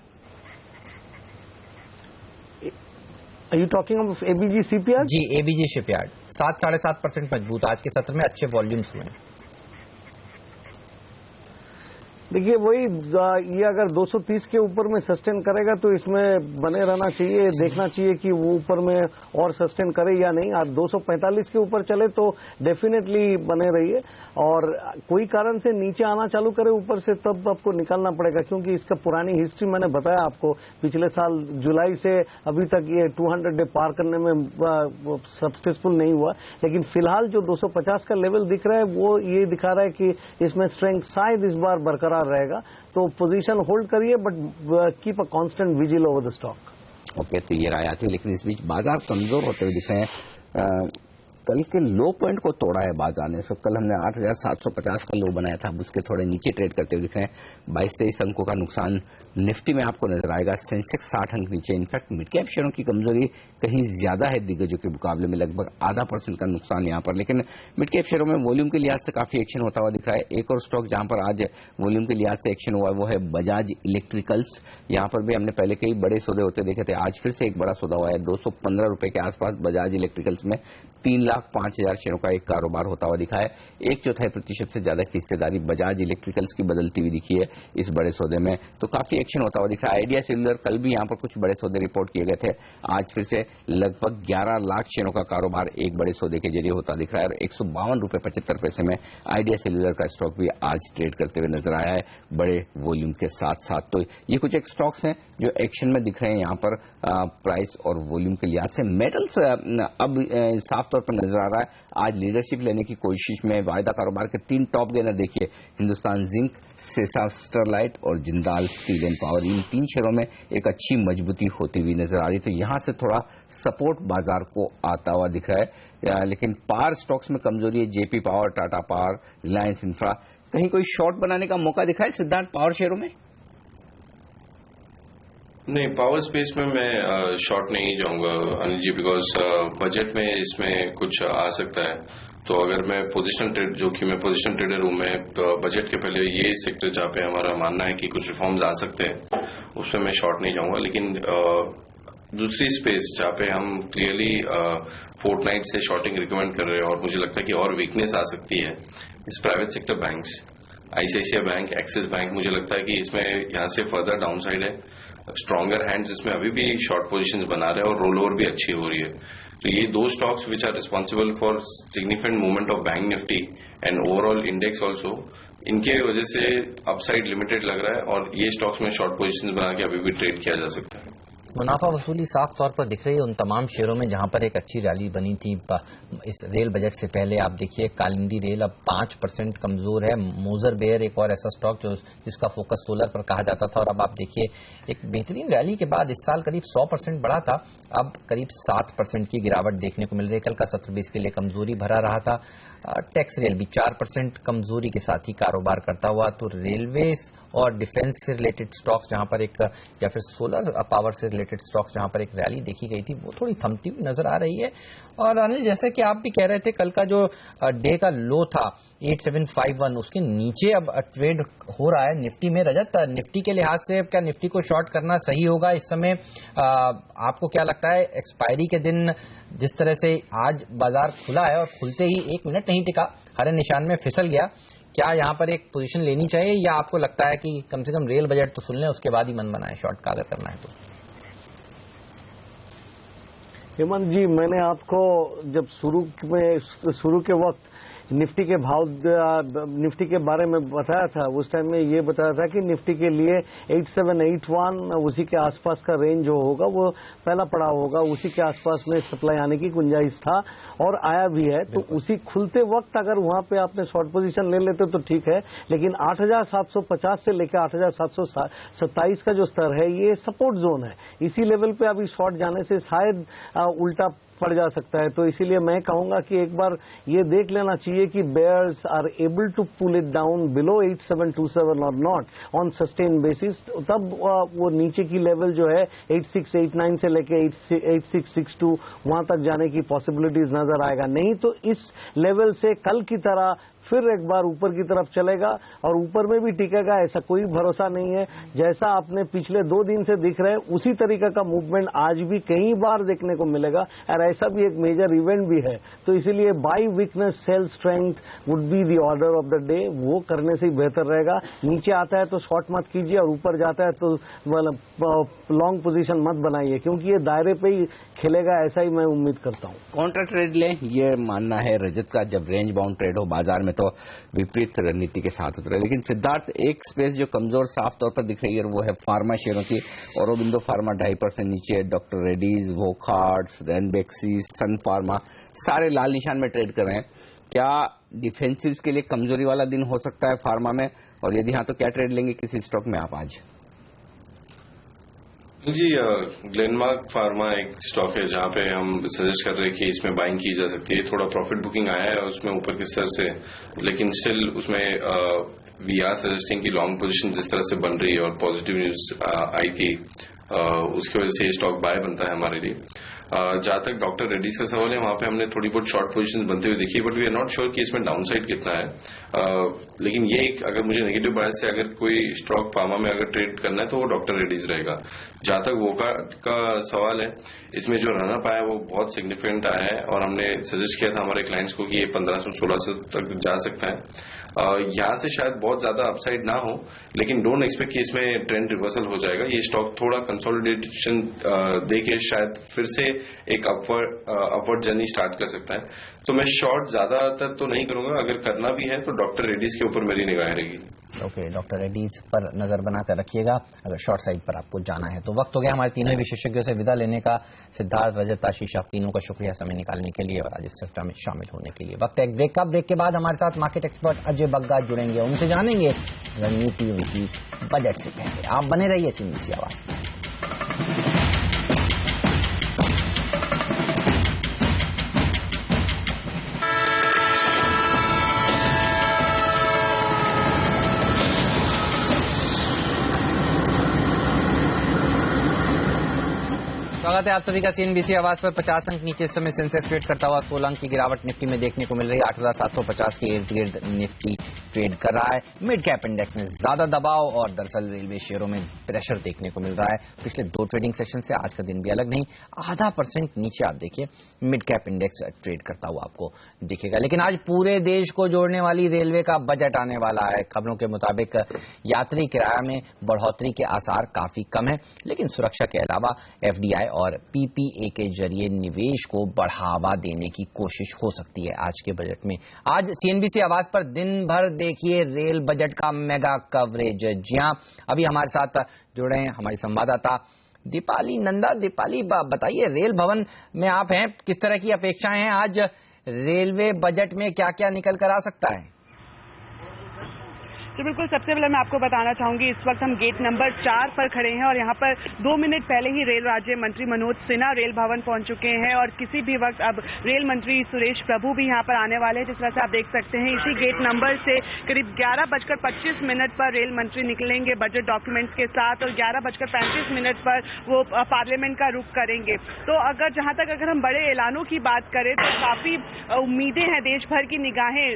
Are you talking of ABG CPR? जी, एबीजी शिपयार्ड 7-7.5% मजबूत, आज के सत्र में अच्छे वॉल्यूम्स हुए। देखिए वही ये अगर 230 के ऊपर में सस्टेन करेगा तो इसमें बने रहना चाहिए, देखना चाहिए कि वो ऊपर में और सस्टेन करे या नहीं। आप 245 के ऊपर चले तो डेफिनेटली बने रहिए और कोई कारण से नीचे आना चालू करे ऊपर से तब आपको निकालना पड़ेगा, क्योंकि इसका पुरानी हिस्ट्री मैंने बताया आपको। पिछले साल जुलाई से अभी तक ये 200 डे पार करने में सक्सेसफुल नहीं हुआ, लेकिन फिलहाल जो 250 का लेवल दिख रहा है वो ये दिखा रहा है कि इसमें स्ट्रेंथ शायद इस बार बरकरार रहेगा। तो पोजीशन होल्ड करिए but keep a constant vigil over the stock. Okay, तो ये राय आती है, लेकिन इस बीच बाजार कमजोर होते हुए दिख रहे हैं। कल के लो पॉइंट को तोड़ा है बाजार ने। सो कल हमने 8,750 का लो बनाया था, अब उसके थोड़े नीचे ट्रेड करते हुए दिख रहे हैं। 22-23 अंकों का नुकसान निफ्टी में आपको नजर आएगा। सेंसेक्स 60 अंक नीचे। इनफैक्ट मिड कैप शेयरों की कमजोरी कहीं ज्यादा है दिग्गजों के मुकाबले में, लगभग 0.5% का नुकसान यहाँ पर। लेकिन मिड कैप शेयरों में वॉल्यूम के लिहाज से काफी एक्शन होता हुआ दिख रहा है। एक और स्टॉक जहां पर आज वॉल्यूम के लिहाज से एक्शन हुआ है वो है बजाज इलेक्ट्रिकल्स। यहाँ पर भी हमने पहले कई बड़े सौदे होते देखे थे, आज फिर से एक बड़ा सौदा हुआ है। 215 रुपए के आसपास बजाज इलेक्ट्रिकल्स में 3,05,000 शेयरों का एक कारोबार होता हुआ दिखा है। 1/4% से ज्यादा की हिस्सेदारी बजाज इलेक्ट्रिकल्स की बदलती हुई दिखी है इस बड़े सौदे में। तो काफी एक्शन होता हुआ दिख रहा है। आइडिया सेल्युलर, कल भी यहाँ पर कुछ बड़े सौदे रिपोर्ट किए गए थे, आज फिर से लगभग 11 लाख शेयरों का कारोबार एक बड़े सौदे के जरिए होता दिख रहा है और 152.75 रुपए में आइडिया सेल्युलर का स्टॉक भी आज ट्रेड करते हुए नजर आया है बड़े वॉल्यूम के साथ साथ। तो ये कुछ एक स्टॉक्स हैं जो एक्शन में दिख रहे हैं यहाँ पर प्राइस और वॉल्यूम के लिहाज से। मेटल्स अब साफ तौर पर नजर आ रहा है। आज लीडरशिप लेने की कोशिश में वायदा कारोबार के 3 टॉप गेनर देखिए, हिंदुस्तान जिंक, सेसा स्टरलाइट और जिंदाल स्टील एंड पावर, इन 3 शेयरों में एक अच्छी मजबूती होती हुई नजर आ रही है। तो यहां से थोड़ा सपोर्ट बाजार को आता हुआ दिख रहा है। लेकिन पावर स्टॉक्स में कमजोरी है, JP power, Tata power, Reliance infra. कहीं कोई शॉर्ट बनाने का मौका दिखा है सिद्धार्थ पावर शेयरों में? नहीं, पावर स्पेस में मैं शॉर्ट नहीं जाऊंगा अनिल जी, बिकॉज बजट में इसमें कुछ आ सकता है। तो अगर मैं पोजीशन ट्रेड, जो कि मैं पोजीशन ट्रेडर हूं, मैं बजट के पहले ये सेक्टर जहां पे हमारा मानना है कि कुछ रिफॉर्म्स आ सकते हैं, उसमें मैं शॉर्ट नहीं जाऊंगा। लेकिन दूसरी स्पेस जहां पे हम क्लियरली फोर्टनाइट से शॉर्टिंग रिकमेंड कर रहे हैं और मुझे लगता है कि और वीकनेस आ सकती है, इस private sector banks, ICICI bank, axis bank, मुझे लगता है कि इसमें यहां से फर्दर डाउन साइड है। स्ट्रॉन्गर हैंड्स इसमें अभी भी शॉर्ट पोजीशंस बना रहे हैं और रोल ओवर भी अच्छी हो रही है। तो ये 2 stocks which are responsible for significant movement of bank Nifty and overall index also, इनके वजह से अपसाइड लिमिटेड लग रहा है और ये स्टॉक्स में शॉर्ट पोजीशंस बना के अभी भी ट्रेड किया जा सकता है। मुनाफा वसूली साफ तौर पर दिख रही है उन तमाम शेयरों में जहां पर एक अच्छी रैली बनी थी इस रेल बजट से पहले। आप देखिए कालिंदी रेल अब 5% कमजोर है। मोजर बेयर एक और ऐसा स्टॉक जिसका फोकस सोलर पर कहा जाता था, और अब आप देखिए एक बेहतरीन रैली के बाद इस साल करीब 100% बढ़ा था, अब करीब 7% की गिरावट देखने को मिल रही है। कल का सत्र भी इसके लिए कमजोरी भरा रहा था। टैक्स रेल भी 4% कमजोरी के साथ ही कारोबार करता हुआ। तो रेलवे और डिफेंस से रिलेटेड स्टॉक्स जहां पर एक, या फिर सोलर पावर से रिलेटेड स्टॉक्स जहां पर एक रैली देखी गई थी, वो थोड़ी थमती हुई नजर आ रही है। और अनिल, जैसे कि आप भी कह रहे थे, कल का जो डे का लो था 8751, उसके नीचे अब ट्रेड हो रहा है निफ्टी में। रजत, निफ्टी के लिहाज से क्या निफ्टी को शॉर्ट करना सही होगा इस समय? आपको क्या लगता है, एक्सपायरी के दिन जिस तरह से आज बाजार खुला है और खुलते ही 1 मिनट नहीं टिका, हरे निशान में फिसल गया, क्या यहाँ पर एक पोजीशन लेनी चाहिए, या आपको लगता है कि कम से कम रेल बजट तो सुन लें उसके बाद ही मन बनाए शॉर्ट का अगर करना है तो? हेमंत जी, मैंने आपको जब शुरू के वक्त निफ्टी के भाव, निफ्टी के बारे में बताया था, उस टाइम में ये बताया था कि निफ्टी के लिए 8781 उसी के आसपास का रेंज जो होगा वो पहला पड़ाव होगा, उसी के आसपास में सप्लाई आने की गुंजाइश था और आया भी है। तो उसी खुलते वक्त अगर वहां पे आपने शॉर्ट पोजीशन ले लेते तो ठीक है, लेकिन 8750 से लेकर 8727 का जो स्तर है ये सपोर्ट जोन है। इसी लेवल पे अभी शॉर्ट जाने से शायद उल्टा पड़ जा सकता है। तो इसीलिए मैं कहूंगा कि एक बार ये देख लेना चाहिए कि bears are able to pull it down below 8727 और नॉट ऑन सस्टेन बेसिस, तब वो नीचे की लेवल जो है 8689 से लेके 8662 वहां तक जाने की पॉसिबिलिटीज नजर आएगा। नहीं तो इस लेवल से कल की तरह फिर एक बार ऊपर की तरफ चलेगा और ऊपर में भी टिकेगा, ऐसा कोई भरोसा नहीं है। जैसा आपने पिछले 2 दिन से दिख रहे हैं उसी तरीके का मूवमेंट आज भी कई बार देखने को मिलेगा, और ऐसा भी एक मेजर इवेंट भी है। तो इसीलिए buy weakness sell strength would be the order of the day, वो करने से ही बेहतर रहेगा। नीचे आता है तो शॉर्ट मत कीजिए और ऊपर जाता है तो लॉन्ग पोजीशन मत बनाइए, क्योंकि ये दायरे पे ही खेलेगा, ऐसा ही मैं उम्मीद करता हूँ। काउंटर ट्रेड लें, ये मानना है रजत का। जब रेंज बाउंड ट्रेड हो बाजार में तो विपरीत रणनीति के साथ उतरे। लेकिन सिद्धार्थ, एक स्पेस जो कमजोर साफ तौर पर दिख रही है वो है फार्मा शेयरों की। औरोबिंदो फार्मा 2.5% नीचे, डॉक्टर रेड्डीज, वोकहार्ट्स, रैनबैक्सीज, सन फार्मा सारे लाल निशान में ट्रेड कर रहे हैं। क्या डिफेंसिव के लिए कमजोरी वाला दिन हो सकता है फार्मा में, और यदि हाँ तो क्या ट्रेड लेंगे किसी स्टॉक में आप आज? जी, ग्लेनमार्क फार्मा एक स्टॉक है जहां पे हम सजेस्ट कर रहे हैं कि इसमें बाइंग की जा सकती है। थोड़ा प्रॉफिट बुकिंग आया है उसमें ऊपर के स्तर से, लेकिन स्टिल उसमें वी आर सजेस्टिंग की लॉन्ग पोजीशन जिस तरह से बन रही है और पॉजिटिव न्यूज आई थी, उसकी वजह से ये स्टॉक बाय बनता है हमारे लिए। जहां तक डॉक्टर रेड्डीज का सवाल है, वहां पे हमने थोड़ी बहुत शॉर्ट पोजीशन बनते हुए देखी, but we are not sure कि इसमें डाउन साइड कितना है। लेकिन ये एक, अगर मुझे नेगेटिव बायस से अगर कोई स्टॉक फार्मा में अगर ट्रेड करना है तो वो डॉक्टर रेड्डीज रहेगा। जहां तक वोका का सवाल है, इसमें जो रनअप आया वो बहुत सिग्निफिकेंट आया है और हमने सजेस्ट किया था हमारे क्लाइंट्स को कि ये 1500-1600 तक जा सकता है। यहां से शायद बहुत ज्यादा अपसाइड ना हो, लेकिन डोंट एक्सपेक्ट कि इसमें ट्रेंड रिवर्सल हो जाएगा। ये स्टॉक थोड़ा कंसोलिडेशन देके शायद फिर से एक अपवर्ड जर्नी स्टार्ट कर सकता है। तो मैं शॉर्ट ज्यादातर तो नहीं करूंगा, अगर करना भी है तो डॉक्टर रेड्डीज के ऊपर मेरी निगाह रहेगी। ओके, डॉक्टर रेड्डीज पर नजर बनाकर रखिएगा अगर शॉर्ट साइड पर आपको जाना है तो। वक्त हो गया हमारे तीनों विशेषज्ञों से विदा लेने का। सिद्धार्थ, रजत, आशीष, आप तीनों का शुक्रिया समय निकालने के लिए और आज इस चर्चा में शामिल होने के लिए। वक्त है एक ब्रेक का। ब्रेक के बाद हमारे साथ मार्केट एक्सपर्ट अजय बग्गा जुड़ेंगे, उनसे जानेंगे रणनीति उनकी बजट से पहले। आप बने रहिए CNBC आवाज पर। स्वागत है आप सभी का CNBC आवाज पर। 50 अंक नीचे इस समय सेंसेक्स ट्रेड करता हुआ 16 अंक की गिरावट निफ्टी में देखने को मिल रही है। 8,750 के इर्द गिर्द निफ्टी ट्रेड कर रहा है। मिड कैप इंडेक्स में ज्यादा दबाव और दरअसल रेलवे शेयरों में प्रेशर देखने को मिल रहा है। पिछले 2 ट्रेडिंग सेशन से आज का दिन भी अलग नहीं। 0.5% नीचे आप देखिए मिड कैप इंडेक्स ट्रेड करता हुआ आपको दिखेगा। लेकिन आज पूरे देश को जोड़ने वाली रेलवे का बजट आने वाला है। खबरों के मुताबिक यात्री किराया में बढ़ोतरी के आसार काफी कम है, लेकिन सुरक्षा के अलावा FDI और PPA के जरिए निवेश को बढ़ावा देने की कोशिश हो सकती है आज के बजट में। आज CNBC आवाज पर दिन भर देखिए रेल बजट का मेगा कवरेज। जी हां, अभी हमारे साथ जुड़े हैं हमारी संवाददाता दीपाली नंदा। दीपाली, बताइए रेल भवन में आप हैं, किस तरह की अपेक्षाएं हैं आज रेलवे बजट में, क्या क्या निकल कर आ सकता है? तो बिल्कुल, सबसे पहले मैं आपको बताना चाहूंगी इस वक्त हम गेट नंबर 4 पर खड़े हैं और यहाँ पर 2 मिनट पहले ही रेल राज्य मंत्री मनोज सिन्हा रेल भवन पहुंच चुके हैं और किसी भी वक्त अब रेल मंत्री सुरेश प्रभु भी यहाँ पर आने वाले हैं। जिस तरह से आप देख सकते हैं इसी गेट नंबर से करीब 11:25 पर रेल मंत्री निकलेंगे बजट डॉक्यूमेंट्स के साथ और 11:35 पर वो पार्लियामेंट का रुख करेंगे। तो अगर हम बड़े ऐलानों की बात करें तो काफी उम्मीदें हैं, देश भर की निगाहें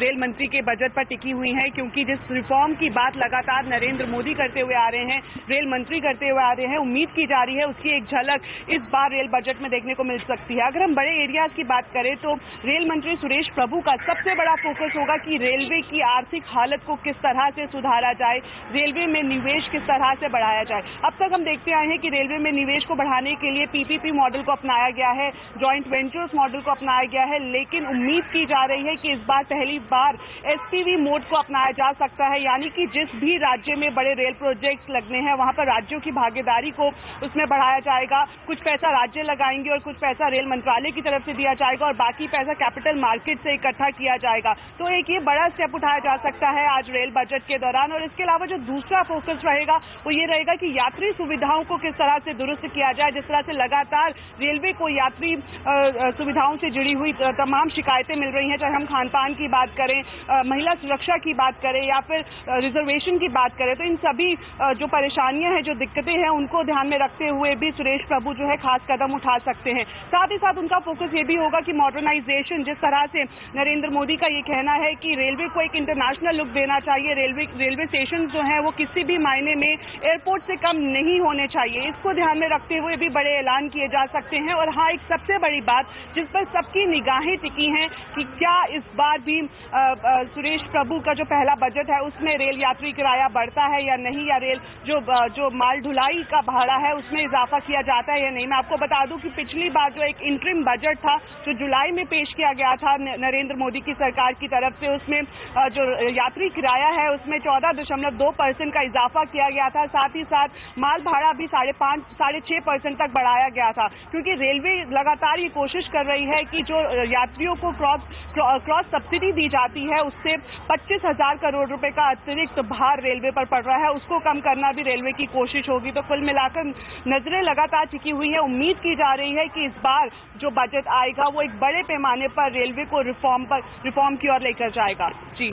रेल मंत्री के बजट पर टिकी हुई हैं, क्योंकि जिस रिफॉर्म की बात लगातार नरेंद्र मोदी करते हुए आ रहे हैं, रेल मंत्री करते हुए आ रहे हैं, उम्मीद की जा रही है उसकी एक झलक इस बार रेल बजट में देखने को मिल सकती है। अगर हम बड़े एरियाज की बात करें तो रेल मंत्री सुरेश प्रभु का सबसे बड़ा फोकस होगा कि रेलवे की आर्थिक हालत को किस तरह से सुधारा जाए, रेलवे में निवेश किस तरह से बढ़ाया जाए। अब तक हम देखते आए हैं कि रेलवे में निवेश को बढ़ाने के लिए PPP मॉडल को अपनाया गया है, जॉइंट वेंचर्स मॉडल को अपनाया गया है, लेकिन उम्मीद की जा रही है कि इस बार पहली बार SPV मोड को अपनाया जा सकता है, यानी कि जिस भी राज्य में बड़े रेल प्रोजेक्ट्स लगने हैं वहां पर राज्यों की भागीदारी को उसमें बढ़ाया जाएगा। कुछ पैसा राज्य लगाएंगे और कुछ पैसा रेल मंत्रालय की तरफ से दिया जाएगा और बाकी पैसा कैपिटल मार्केट से इकट्ठा किया जाएगा। तो एक ये बड़ा स्टेप उठाया जा सकता है आज रेल बजट के दौरान। और इसके अलावा जो दूसरा फोकस रहेगा वो ये रहेगा कि यात्री सुविधाओं को किस तरह से दुरुस्त किया जाए। जिस तरह से लगातार रेलवे को यात्री सुविधाओं से जुड़ी हुई तमाम शिकायतें मिल रही हैं, चाहे हम खान पान की बात करें, महिला सुरक्षा की बात करें या फिर रिजर्वेशन की बात करें, तो इन सभी जो परेशानियां हैं, जो दिक्कतें हैं, उनको ध्यान में रखते हुए भी सुरेश प्रभु जो है खास कदम उठा सकते हैं। साथ ही साथ उनका फोकस ये भी होगा कि मॉडर्नाइजेशन, जिस तरह से नरेंद्र मोदी का ये कहना है कि रेलवे को एक इंटरनेशनल लुक देना चाहिए, रेलवे स्टेशन जो है वो किसी भी मायने में एयरपोर्ट से कम नहीं होने चाहिए, इसको ध्यान में रखते हुए भी बड़े ऐलान किए जा सकते हैं। और हाँ, एक सबसे बड़ी बात जिस पर सबकी निगाहें टिकी हैं कि क्या इस बार भी सुरेश प्रभु का जो पहला बजट है उसमें रेल यात्री किराया बढ़ता है या नहीं, या रेल जो माल ढुलाई का भाड़ा है उसमें इजाफा किया जाता है या नहीं। मैं आपको बता दूं कि पिछली बार जो एक इंटरिम बजट था जो जुलाई में पेश किया गया था नरेंद्र मोदी की सरकार की तरफ से, उसमें जो यात्री किराया है उसमें 14.2% का इजाफा किया गया था। साथ ही साथ माल भाड़ा भी 5.5-6% तक बढ़ाया गया था, क्योंकि रेलवे लगातार ये कोशिश कर रही है कि जो यात्रियों को क्रॉस सब्सिडी दी जाती है उससे 25,000 करोड़ रुपए का अतिरिक्त भार रेलवे पर पड़ रहा है, उसको कम करना भी रेलवे की कोशिश होगी। तो कुल मिलाकर नजरें लगातार टिकी हुई है। उम्मीद की जा रही है कि इस बार जो बजट आएगा वो एक बड़े पैमाने पर रेलवे को रिफॉर्म की ओर लेकर जाएगा। जी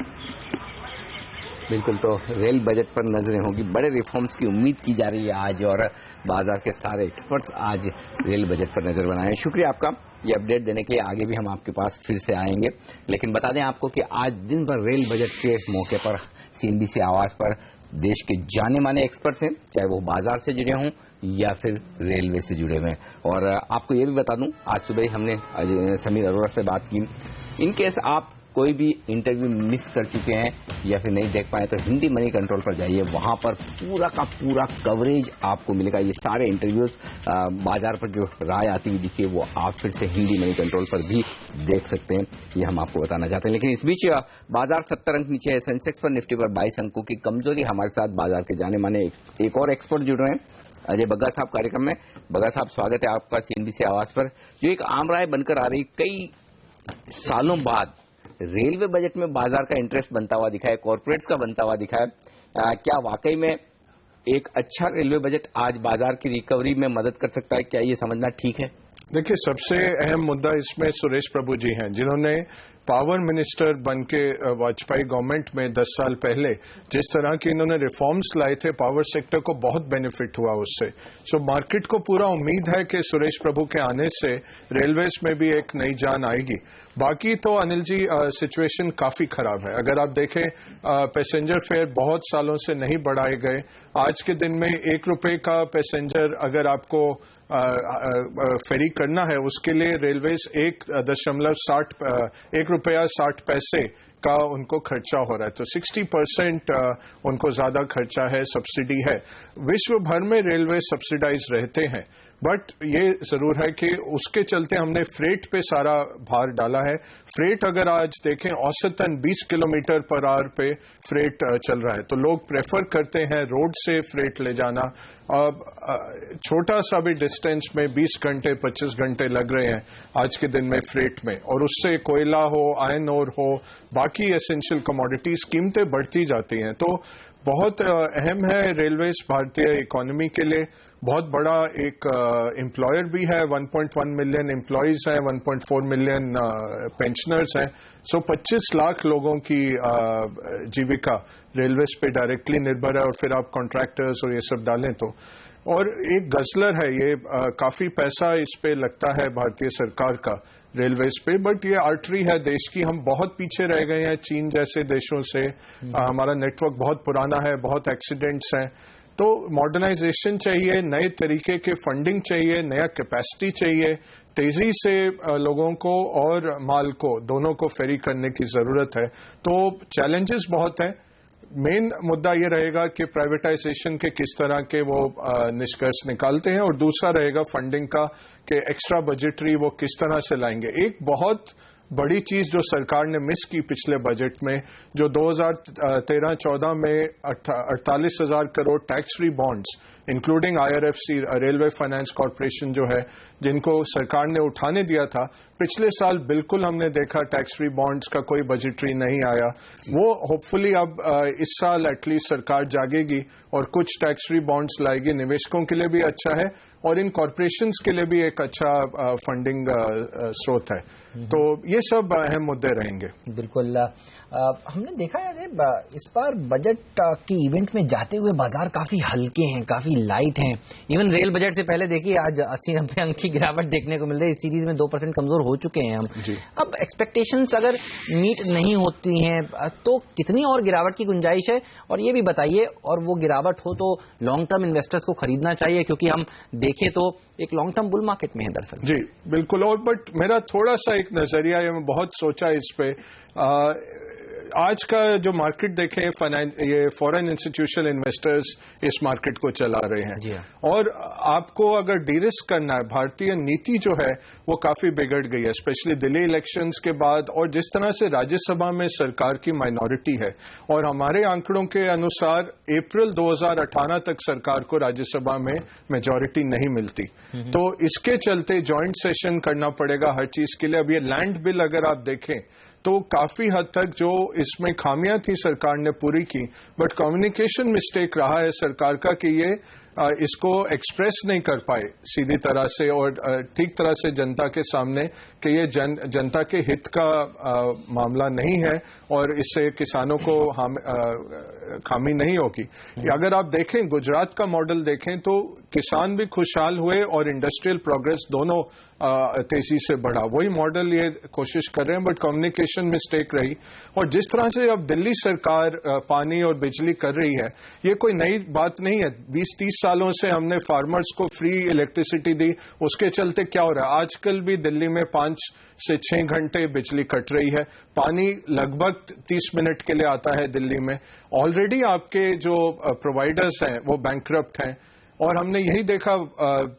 बिल्कुल, तो रेल बजट पर नजरें होगी, बड़े रिफॉर्म्स की उम्मीद की जा रही है आज, और बाजार के सारे एक्सपर्ट्स आज रेल बजट पर नजर बनाए। शुक्रिया आपका ये अपडेट देने के लिए। आगे भी हम आपके पास फिर से आएंगे, लेकिन बता दें आपको कि आज दिन भर रेल बजट के मौके पर CNBC आवाज पर देश के जाने माने एक्सपर्ट्स हैं, चाहे वो बाजार से जुड़े हों या फिर रेलवे से जुड़े हुए। और आपको ये भी बता दूं, आज सुबह ही हमने समीर अरोड़ा से बात की। इनकेस आप कोई भी इंटरव्यू मिस कर चुके हैं या फिर नहीं देख पाए तो हिंदी मनी कंट्रोल पर जाइए, वहां पर पूरा का पूरा कवरेज आपको मिलेगा। ये सारे इंटरव्यूज बाजार पर जो राय आती हुई दिखी है वो आप फिर से हिंदी मनी कंट्रोल पर भी देख सकते हैं, ये हम आपको बताना चाहते हैं। लेकिन इस बीच बाजार 70 अंक नीचे है, सेंसेक्स पर निफ्टी पर 22 अंकों की कमजोरी। हमारे साथ बाजार के जाने माने एक और एक्सपर्ट जुड़ रहे हैं, अजय बग्गा साहब कार्यक्रम में। बग्गा साहब, स्वागत है आपका सीएनबीसी आवाज पर। जो एक आम राय बनकर आ रही, कई सालों बाद रेलवे बजट में बाजार का इंटरेस्ट बनता हुआ दिखा है, कॉर्पोरेट्स का बनता हुआ दिखा है, क्या वाकई में एक अच्छा रेलवे बजट आज बाजार की रिकवरी में मदद कर सकता है? क्या ये समझना ठीक है? देखिए, सबसे अहम मुद्दा इसमें सुरेश प्रभु जी हैं, जिन्होंने पावर मिनिस्टर बनके वाजपेयी गवर्नमेंट में 10 साल पहले जिस तरह के इन्होंने रिफॉर्म्स लाए थे, पावर सेक्टर को बहुत बेनिफिट हुआ उससे। सो मार्केट को पूरा उम्मीद है कि सुरेश प्रभु के आने से रेलवेज में भी एक नई जान आएगी। बाकी तो अनिल जी सिचुएशन काफी खराब है। अगर आप देखें, पैसेंजर फेयर बहुत सालों से नहीं बढ़ाए गए। आज के दिन में 1 रुपए का पैसेंजर अगर आपको फेरी करना है, उसके लिए रेलवेज 1 रुपया 60 पैसे का उनको खर्चा हो रहा है। तो 60% उनको ज्यादा खर्चा है, सब्सिडी है। विश्व भर में रेलवे सब्सिडाइज रहते हैं, बट ये जरूर है कि उसके चलते हमने फ्रेट पे सारा भार डाला है। फ्रेट अगर आज देखें, औसतन 20 किलोमीटर पर आवर पे फ्रेट चल रहा है, तो लोग प्रेफर करते हैं रोड से फ्रेट ले जाना। अब छोटा सा भी डिस्टेंस में 20 घंटे 25 घंटे लग रहे हैं आज के दिन में फ्रेट में, और उससे कोयला हो, आयरन ओर हो, बाकी एसेंशियल कमोडिटीज कीमतें बढ़ती जाती हैं। तो बहुत अहम है रेलवेज भारतीय इकोनॉमी के लिए। बहुत बड़ा एक एम्प्लॉयर भी है, 1.1 मिलियन एम्प्लॉयज हैं, 1.4 मिलियन पेंशनर्स हैं। सो 25 लाख लोगों की जीविका रेलवेज पे डायरेक्टली निर्भर है, और फिर आप कॉन्ट्रैक्टर्स और ये सब डालें तो। और एक गजलर है ये, काफी पैसा इस पे लगता है भारतीय सरकार का रेलवेज पे, बट ये आर्टरी है देश की। हम बहुत पीछे रह गए हैं चीन जैसे देशों से। हमारा नेटवर्क बहुत पुराना है, बहुत एक्सीडेंट्स हैं। तो मॉडर्नाइजेशन चाहिए, नए तरीके के फंडिंग चाहिए, नया कैपेसिटी चाहिए, तेजी से लोगों को और माल को दोनों को फेरी करने की जरूरत है। तो चैलेंजेस बहुत हैं। मेन मुद्दा ये रहेगा कि प्राइवेटाइजेशन के किस तरह के वो निष्कर्ष निकालते हैं, और दूसरा रहेगा फंडिंग का कि एक्स्ट्रा बजटरी वो किस तरह से लाएंगे। एक बहुत बड़ी चीज जो सरकार ने मिस की पिछले बजट में, जो 2013-14 में 48,000 crore tax free bonds including IRFC railway finance corporation जो है, जिनको सरकार ने उठाने दिया था, पिछले साल बिल्कुल हमने देखा टैक्स फ्री बॉन्ड्स का कोई बजटरी नहीं आया। वो होपफुली अब इस साल एटलीस्ट सरकार जागेगी और कुछ टैक्स फ्री बॉन्ड्स लाएगी। निवेशकों के लिए भी अच्छा है और इन कॉर्पोरेशंस के लिए भी एक अच्छा फंडिंग स्रोत है। तो ये सब अहम मुद्दे रहेंगे। बिल्कुल। हमने देखा है इस बार बजट की इवेंट में जाते हुए बाजार काफी हल्के हैं, काफी लाइट हैं। इवन रेल बजट से पहले देखिए आज 80-90 अंक की गिरावट देखने को मिल रही है। इस सीरीज में 2% कमजोर हो चुके हैं हम। अब एक्सपेक्टेशंस अगर मीट नहीं होती हैं तो कितनी और गिरावट की गुंजाइश है? और ये भी बताइए, और वो गिरावट हो तो लॉन्ग टर्म इन्वेस्टर्स को खरीदना चाहिए, क्योंकि हम देखें तो एक लॉन्ग टर्म बुल मार्केट में है दरअसल। जी बिल्कुल। और बट मेरा थोड़ा सा एक नजरिया है, मैं बहुत सोचा इस पे। आज का जो मार्केट देखें, ये फॉरेन इंस्टीट्यूशनल इन्वेस्टर्स इस मार्केट को चला रहे हैं। और आपको अगर डी-रिस्क करना है, भारतीय नीति जो है वो काफी बिगड़ गई है, स्पेशली दिल्ली इलेक्शंस के बाद, और जिस तरह से राज्यसभा में सरकार की माइनॉरिटी है। और हमारे आंकड़ों के अनुसार अप्रैल 2018 तक सरकार को राज्यसभा में मेजॉरिटी नहीं मिलती। तो इसके चलते जॉइंट सेशन करना पड़ेगा हर चीज के लिए। अब ये लैंड बिल अगर आप देखें तो काफी हद तक जो इसमें खामियां थी सरकार ने पूरी की, बट कम्युनिकेशन मिस्टेक रहा है सरकार का कि ये इसको एक्सप्रेस नहीं कर पाए सीधी तरह से और ठीक तरह से जनता के सामने कि ये जनता के हित का मामला नहीं है और इससे किसानों को खामी नहीं होगी। अगर आप देखें, गुजरात का मॉडल देखें तो किसान भी खुशहाल हुए और इंडस्ट्रियल प्रोग्रेस दोनों तेजी से बढ़ा। वही मॉडल ये कोशिश कर रहे हैं, बट कम्युनिकेशन मिस्टेक रही। और जिस तरह से अब दिल्ली सरकार पानी और बिजली कर रही है, ये कोई नई बात नहीं है। 20-30 सालों से हमने फार्मर्स को फ्री इलेक्ट्रिसिटी दी, उसके चलते क्या हो रहा है, आजकल भी दिल्ली में 5 से 6 घंटे बिजली कट रही है, पानी लगभग 30 मिनट के लिए आता है दिल्ली में। ऑलरेडी आपके जो प्रोवाइडर्स हैं वो बैंकरप्ट हैं, और हमने यही देखा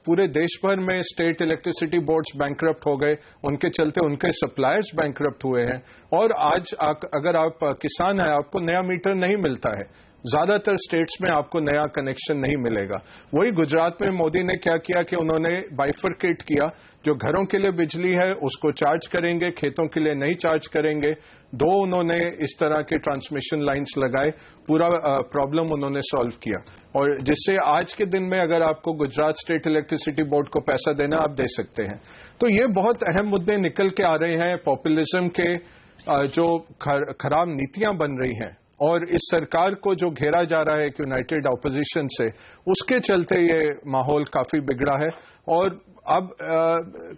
पूरे देश भर में स्टेट इलेक्ट्रिसिटी बोर्ड्स बैंकरप्ट हो गए, उनके चलते उनके सप्लायर्स बैंकरप्ट हुए हैं। और आज अगर आप किसान हैं, आपको नया मीटर नहीं मिलता है, ज्यादातर स्टेट्स में आपको नया कनेक्शन नहीं मिलेगा। वही गुजरात में मोदी ने क्या किया कि उन्होंने बाइफरकेट किया, जो घरों के लिए बिजली है उसको चार्ज करेंगे, खेतों के लिए नहीं चार्ज करेंगे। 2 उन्होंने इस तरह के ट्रांसमिशन लाइंस लगाए, पूरा प्रॉब्लम उन्होंने सॉल्व किया, और जिससे आज के दिन में अगर आपको गुजरात स्टेट इलेक्ट्रिसिटी बोर्ड को पैसा देना, आप दे सकते हैं। तो ये बहुत अहम मुद्दे निकल के आ रहे हैं। पॉपुलिज्म के जो खराब नीतियां बन रही हैं और इस सरकार को जो घेरा जा रहा है एक यूनाइटेड ऑपोजिशन से, उसके चलते ये माहौल काफी बिगड़ा है। और अब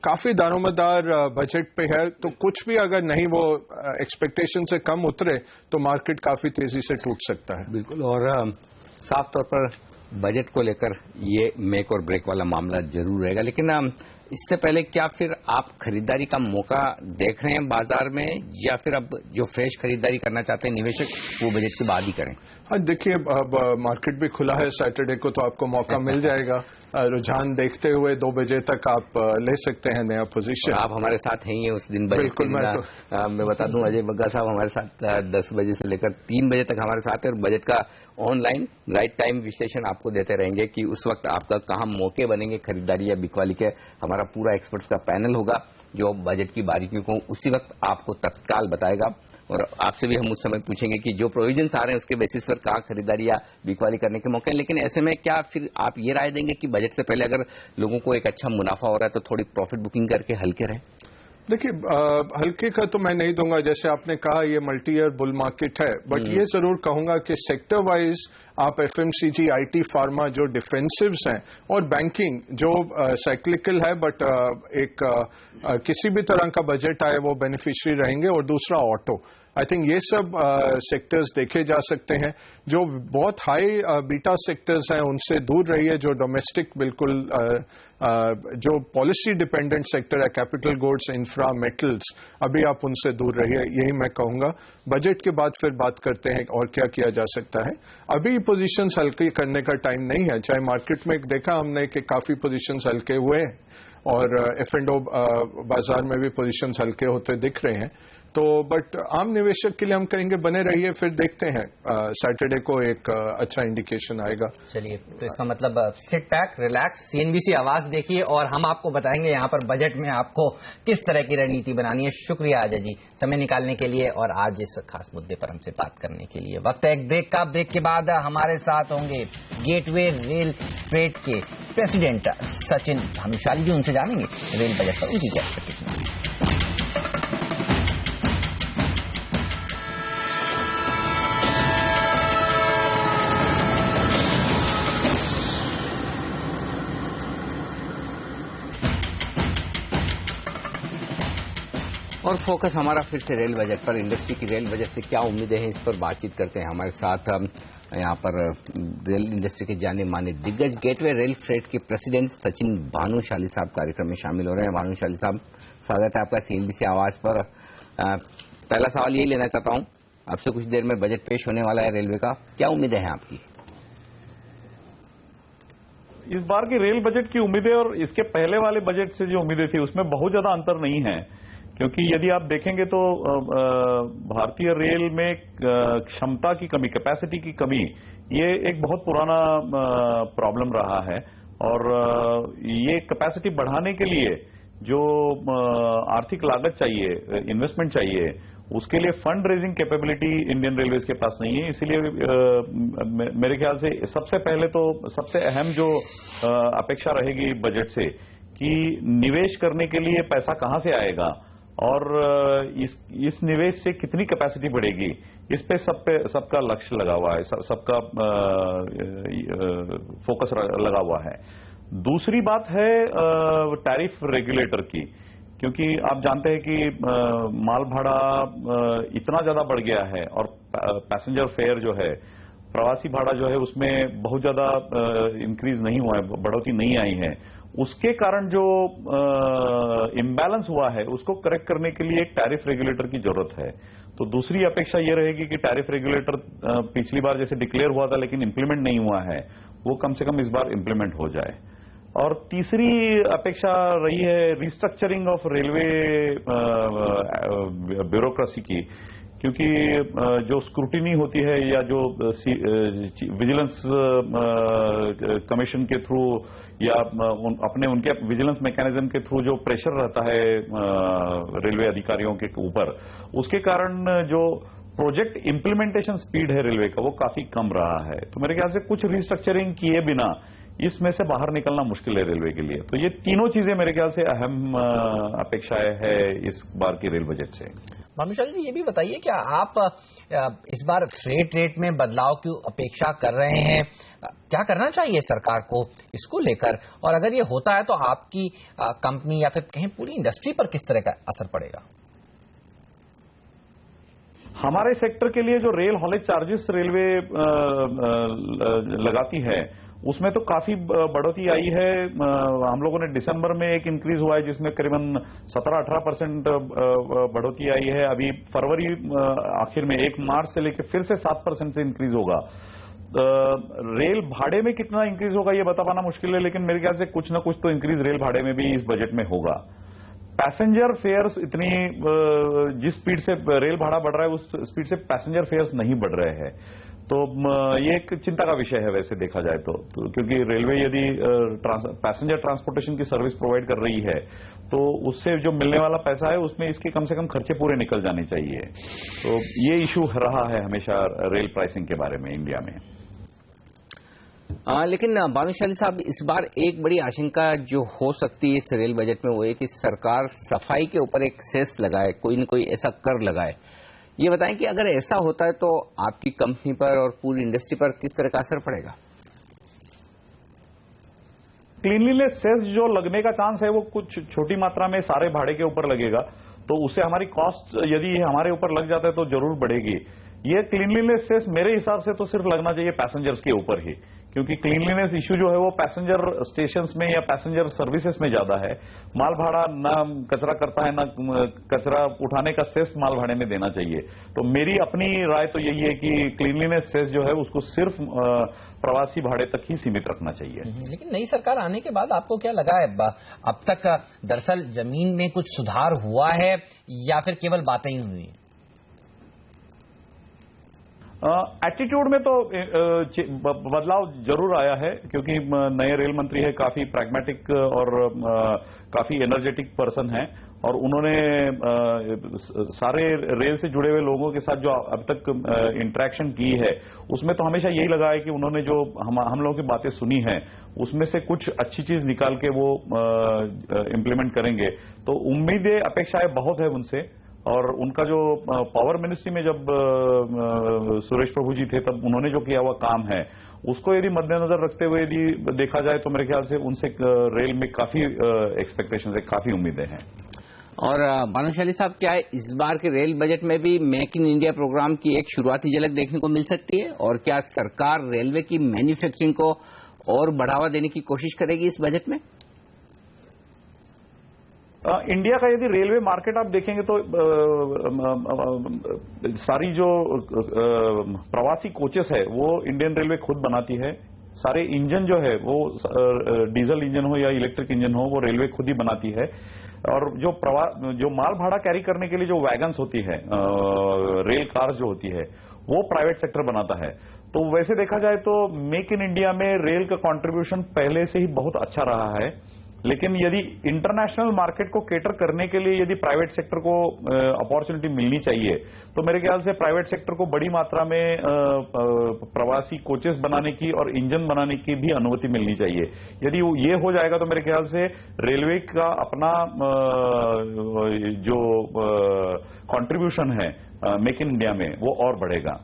काफी दारोमदार बजट पे है, तो कुछ भी अगर नहीं वो एक्सपेक्टेशन से कम उतरे तो मार्केट काफी तेजी से टूट सकता है। बिल्कुल, और साफ तौर पर बजट को लेकर ये मेक और ब्रेक वाला मामला जरूर रहेगा। लेकिन इससे पहले क्या फिर आप खरीदारी का मौका देख रहे हैं बाजार में, या फिर अब जो फ्रेश खरीदारी करना चाहते हैं निवेशक वो बजट के बाद ही करें? हाँ, देखिए अब मार्केट भी खुला है, सैटरडे को तो आपको मौका मिल जाएगा। रुझान देखते हुए 2 बजे तक आप ले सकते हैं नया पोजीशन। आप हमारे साथ हैं ये उस दिन बजट के दिन। मैं बता दूं, अजय बग्गा साहब हमारे साथ 10 बजे से लेकर 3 बजे तक हमारे साथ है, और बजट का ऑनलाइन राइट टाइम विश्लेषण आपको देते रहेंगे कि उस वक्त आपका कहाँ मौके बनेंगे खरीदारी या बिकवाली के। हमारा पूरा एक्सपर्ट्स का पैनल होगा जो बजट की बारीकियों को उसी वक्त आपको तत्काल बताएगा, और आपसे भी हम उस समय पूछेंगे कि जो प्रोविजंस आ रहे हैं उसके बेसिस पर कहाँ खरीदारी या बिकवाली करने के मौके हैं। लेकिन ऐसे में क्या फिर आप ये राय देंगे कि बजट से पहले अगर लोगों को एक अच्छा मुनाफा हो रहा है तो थोड़ी प्रॉफिट बुकिंग करके हल्के रहें? देखिए, हल्के का तो मैं नहीं दूंगा, जैसे आपने कहा ये मल्टी ईयर बुल मार्केट है, बट ये जरूर कहूंगा कि सेक्टर वाइज आप एफएमसीजी, आईटी, फार्मा जो डिफेंसिव्स हैं, और बैंकिंग जो साइक्लिकल है बट किसी भी तरह का बजट आए वो बेनिफिशियरी रहेंगे, और दूसरा ऑटो। आई थिंक ये सब सेक्टर्स देखे जा सकते हैं। जो बहुत हाई बीटा सेक्टर्स हैं उनसे दूर रहिए, जो डोमेस्टिक बिल्कुल जो पॉलिसी डिपेंडेंट सेक्टर है, कैपिटल गुड्स, इंफ्रा, मेटल्स, अभी आप उनसे दूर रहिए, यही मैं कहूंगा। बजट के बाद फिर बात करते हैं और क्या किया जा सकता है। अभी पोजीशंस हल्के करने का टाइम नहीं है, चाहे मार्केट में देखा हमने कि काफी पोजीशंस हल्के हुए हैं, और F&O बाजार में भी पोजीशंस हल्के होते दिख रहे हैं। तो बट आम निवेशक के लिए हम कहेंगे बने रहिए, फिर देखते हैं सैटरडे को एक अच्छा इंडिकेशन आएगा। चलिए, तो इसका मतलब सिट बैक, रिलैक्स, CNBC आवाज देखिए, और हम आपको बताएंगे यहाँ पर बजट में आपको किस तरह की रणनीति बनानी है। शुक्रिया अजय जी समय निकालने के लिए और आज इस खास मुद्दे पर हमसे बात करने के लिए। वक्त है एक ब्रेक का। ब्रेक के बाद हमारे साथ होंगे गेटवे रेल फ्रेट के प्रेसिडेंट सचिन भानुशाली जी, उनसे जानेंगे रेल बजट पर उनकी क्या एक्सपेक्टेशन है। और फोकस हमारा फिर से रेल बजट पर, इंडस्ट्री की रेल बजट से क्या उम्मीदें हैं इस पर बातचीत करते हैं। हमारे साथ यहाँ पर रेल इंडस्ट्री के जाने माने दिग्गज गेटवे रेल फ्रेट के प्रेसिडेंट सचिन भानुशाली साहब कार्यक्रम में शामिल हो रहे हैं। भानुशाली साहब, स्वागत है आपका CNBC आवाज पर। पहला सवाल यही लेना चाहता हूँ, आपसे कुछ देर में बजट पेश होने वाला है रेलवे का, क्या उम्मीदें हैं आपकी? इस बार की रेल बजट की उम्मीदें और इसके पहले वाले बजट से जो उम्मीदें थी उसमें बहुत ज्यादा अंतर नहीं है, क्योंकि यदि आप देखेंगे तो भारतीय रेल में क्षमता की कमी, कैपेसिटी की कमी, ये एक बहुत पुराना प्रॉब्लम रहा है। और ये कैपेसिटी बढ़ाने के लिए जो आर्थिक लागत चाहिए, इन्वेस्टमेंट चाहिए, उसके लिए fund raising capability Indian railways के पास नहीं है। इसीलिए मेरे ख्याल से सबसे पहले तो सबसे अहम जो अपेक्षा रहेगी बजट से कि निवेश करने के लिए पैसा कहां से आएगा और इस निवेश से कितनी कैपेसिटी बढ़ेगी, इस पे सबका लक्ष्य लगा हुआ है, सबका फोकस लगा हुआ है। दूसरी बात है टैरिफ रेगुलेटर की, क्योंकि आप जानते हैं कि माल भाड़ा इतना ज्यादा बढ़ गया है और पैसेंजर फेयर जो है प्रवासी भाड़ा जो है उसमें बहुत ज्यादा इंक्रीज नहीं हुआ है, बढ़ोतरी नहीं आई है। उसके कारण जो इम्बैलेंस हुआ है उसको करेक्ट करने के लिए एक टैरिफ रेगुलेटर की जरूरत है। तो दूसरी अपेक्षा ये रहेगी कि टैरिफ रेगुलेटर पिछली बार जैसे डिक्लेयर हुआ था लेकिन इंप्लीमेंट नहीं हुआ है, वो कम से कम इस बार इंप्लीमेंट हो जाए। और तीसरी अपेक्षा रही है रिस्ट्रक्चरिंग ऑफ रेलवे ब्यूरोक्रेसी की, क्योंकि जो स्क्रूटिनी होती है या जो विजिलेंस कमीशन के थ्रू या उनके विजिलेंस मैकेनिज्म के थ्रू जो प्रेशर रहता है रेलवे अधिकारियों के ऊपर, उसके कारण जो प्रोजेक्ट इंप्लीमेंटेशन स्पीड है रेलवे का वो काफी कम रहा है। तो मेरे ख्याल से कुछ रिस्ट्रक्चरिंग किए बिना इसमें से बाहर निकलना मुश्किल है रेलवे के लिए। तो ये तीनों चीजें मेरे ख्याल से अहम अपेक्षाएं है इस बार की रेल बजट से। भानुशाली जी, ये भी बताइए क्या आप इस बार फ्रेट रेट में बदलाव की अपेक्षा कर रहे हैं? क्या करना चाहिए सरकार को इसको लेकर, और अगर ये होता है तो आपकी कंपनी या फिर कहीं पूरी इंडस्ट्री पर किस तरह का असर पड़ेगा? हमारे सेक्टर के लिए जो रेल हॉलेज चार्जेस रेलवे लगाती है उसमें तो काफी बढ़ोतरी आई है। हम लोगों ने दिसंबर में एक इंक्रीज हुआ है जिसमें करीबन 17-18% बढ़ोतरी आई है। अभी फरवरी आखिर में 1 मार्च से लेकर फिर से 7% से इंक्रीज होगा। रेल भाड़े में कितना इंक्रीज होगा ये बता पाना मुश्किल है, लेकिन मेरे ख्याल से कुछ ना कुछ तो इंक्रीज रेल भाड़े में भी इस बजट में होगा। पैसेंजर फेयर्स इतनी जिस स्पीड से रेल भाड़ा बढ़ रहा है उस स्पीड से पैसेंजर फेयर्स नहीं बढ़ रहे हैं। तो ये एक चिंता का विषय है वैसे देखा जाए तो क्योंकि रेलवे यदि पैसेंजर ट्रांसपोर्टेशन की सर्विस प्रोवाइड कर रही है तो उससे जो मिलने वाला पैसा है उसमें इसके कम से कम खर्चे पूरे निकल जाने चाहिए। तो ये इशू रहा है हमेशा रेल प्राइसिंग के बारे में इंडिया में। लेकिन भानुशाली साहब, इस बार एक बड़ी आशंका जो हो सकती है इस रेल बजट में वो है कि सरकार सफाई के ऊपर एक सेस लगाए, कोई न कोई ऐसा कर लगाए। ये बताएं कि अगर ऐसा होता है तो आपकी कंपनी पर और पूरी इंडस्ट्री पर किस तरह का असर पड़ेगा? क्लीनलीनेस सेस जो लगने का चांस है वो कुछ छोटी मात्रा में सारे भाड़े के ऊपर लगेगा, तो उससे हमारी कॉस्ट यदि हमारे ऊपर लग जाता है तो जरूर बढ़ेगी। ये क्लीनलीनेस सेस मेरे हिसाब से तो सिर्फ लगना चाहिए पैसेंजर्स के ऊपर ही, क्योंकि क्लीनलीनेस इश्यू जो है वो पैसेंजर स्टेशंस में या पैसेंजर सर्विसेज में ज्यादा है। माल भाड़ा ना कचरा करता है ना कचरा उठाने का सेस माल भाड़े में देना चाहिए। तो मेरी अपनी राय तो यही है कि क्लीनलीनेस सेस जो है उसको सिर्फ प्रवासी भाड़े तक ही सीमित रखना चाहिए। लेकिन नई सरकार आने के बाद आपको क्या लगा है, अब तक दरअसल जमीन में कुछ सुधार हुआ है या फिर केवल बातें ही हुई हैं? एटीट्यूड में तो बदलाव जरूर आया है, क्योंकि नए रेल मंत्री है, काफी प्रैग्मेटिक और काफी एनर्जेटिक पर्सन है, और उन्होंने सारे रेल से जुड़े हुए लोगों के साथ जो अब तक इंटरेक्शन की है उसमें तो हमेशा यही लगा है कि उन्होंने जो हम लोगों की बातें सुनी हैं उसमें से कुछ अच्छी चीज निकाल के वो इम्प्लीमेंट करेंगे। तो उम्मीदें अपेक्षाएं बहुत है उनसे। और उनका जो पावर मिनिस्ट्री में जब सुरेश प्रभु जी थे तब उन्होंने जो किया हुआ काम है उसको यदि मद्देनजर रखते हुए यदि देखा जाए तो मेरे ख्याल से उनसे रेल में काफी एक्सपेक्टेशंस है, काफी उम्मीदें हैं। और भानुशाली साहब, क्या इस बार के रेल बजट में भी मेक इन इंडिया प्रोग्राम की एक शुरुआती झलक देखने को मिल सकती है? और क्या सरकार रेलवे की मैन्युफैक्चरिंग को और बढ़ावा देने की कोशिश करेगी इस बजट में? इंडिया का यदि रेलवे मार्केट आप देखेंगे तो सारी जो प्रवासी कोचेस है वो इंडियन रेलवे खुद बनाती है। सारे इंजन जो है वो डीजल इंजन हो या इलेक्ट्रिक इंजन हो वो रेलवे खुद ही बनाती है। और जो माल भाड़ा कैरी करने के लिए जो वैगन्स होती है, रेल कार्स जो होती है, वो प्राइवेट सेक्टर बनाता है। तो वैसे देखा जाए तो मेक इन इंडिया में रेल का कंट्रीब्यूशन पहले से ही बहुत अच्छा रहा है, लेकिन यदि इंटरनेशनल मार्केट को केटर करने के लिए यदि प्राइवेट सेक्टर को अपॉर्चुनिटी मिलनी चाहिए तो मेरे ख्याल से प्राइवेट सेक्टर को बड़ी मात्रा में प्रवासी कोचेस बनाने की और इंजन बनाने की भी अनुमति मिलनी चाहिए। यदि ये हो जाएगा तो मेरे ख्याल से रेलवे का अपना जो कंट्रीब्यूशन है मेक इन इंडिया में वो और बढ़ेगा।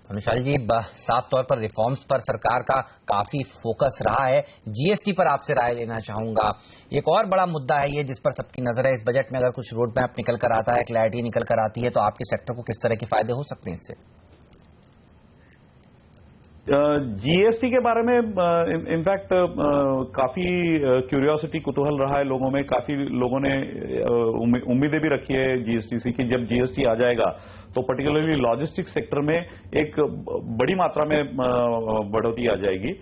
अनुशाल जी, साफ तौर पर रिफॉर्म्स पर सरकार का काफी फोकस रहा है। जीएसटी पर आपसे राय लेना चाहूंगा। एक और बड़ा मुद्दा है ये जिस पर सबकी नजर है इस बजट में। अगर कुछ रोड मैप निकल कर आता है, क्लैरिटी निकल कर आती है तो आपके सेक्टर को किस तरह के फायदे हो सकते हैं इससे? जीएसटी के बारे में इनफैक्ट काफी क्यूरियोसिटी, कुतूहल रहा है लोगों में। काफी लोगों ने उम्मीदें भी रखी है जीएसटी से कि जब जीएसटी आ जाएगा तो पर्टिकुलरली लॉजिस्टिक्स सेक्टर में एक बड़ी मात्रा में बढ़ोतरी आ जाएगी।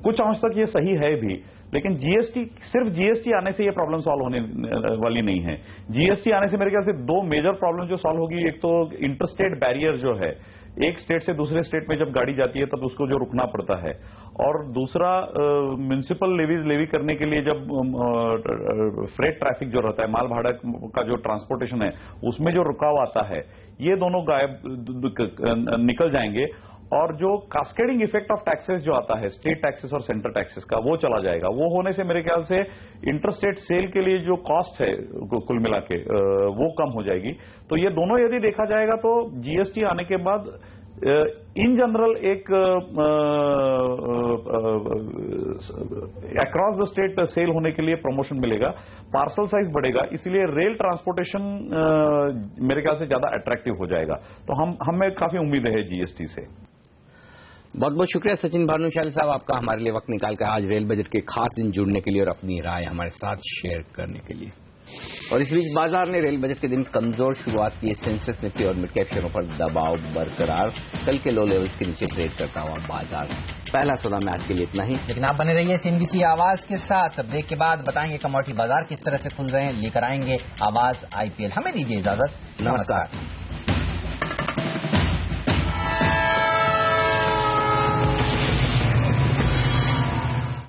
कुछ अंश तक ये सही है भी, लेकिन जीएसटी, सिर्फ जीएसटी आने से ये प्रॉब्लम सॉल्व होने वाली नहीं है। जीएसटी आने से मेरे ख्याल से दो मेजर प्रॉब्लम जो सॉल्व होगी, एक तो इंटरस्टेट बैरियर जो है, एक स्टेट से दूसरे स्टेट में जब गाड़ी जाती है तब उसको जो रुकना पड़ता है, और दूसरा म्युनिसिपल लेवी करने के लिए जब फ्रेट ट्रैफिक जो रहता है, माल भाड़ा का जो ट्रांसपोर्टेशन है, उसमें जो रुकाव आता है, ये दोनों गायब निकल जाएंगे। और जो कास्केडिंग इफेक्ट ऑफ टैक्सेस जो आता है, स्टेट टैक्सेस और सेंट्रल टैक्सेस का, वो चला जाएगा। वो होने से मेरे ख्याल से इंटरस्टेट सेल के लिए जो कॉस्ट है कुल मिला के वो कम हो जाएगी। तो ये दोनों यदि देखा जाएगा तो जीएसटी आने के बाद इन जनरल एक अक्रॉस द स्टेट सेल होने के लिए प्रमोशन मिलेगा, पार्सल साइज बढ़ेगा, इसीलिए रेल ट्रांसपोर्टेशन मेरे ख्याल से ज्यादा अट्रैक्टिव हो जाएगा। तो हमें काफी उम्मीद है जीएसटी से। बहुत बहुत शुक्रिया सचिन भानुशाली साहब आपका हमारे लिए वक्त निकाल कर आज रेल बजट के खास दिन जुड़ने के लिए और अपनी राय हमारे साथ शेयर करने के लिए। और इस बीच बाजार ने रेल बजट के दिन कमजोर शुरुआत की। सेंसेक्स निफ्टी और मिड कैप शेयरों पर दबाव बरकरार, कल के लो लेवल्स के नीचे ट्रेड करता हुआ बाजार। पहला सौदा में आज के लिए इतना ही, लेकिन आप बने रहिए सीएनबीसी आवाज के साथ। ब्रेक के बाद बताएंगे कमोडिटी बाजार किस तरह से खुल रहे हैं, लेकर आएंगे आवाज आईपीएल। हमें दीजिए इजाजत, नमस्कार।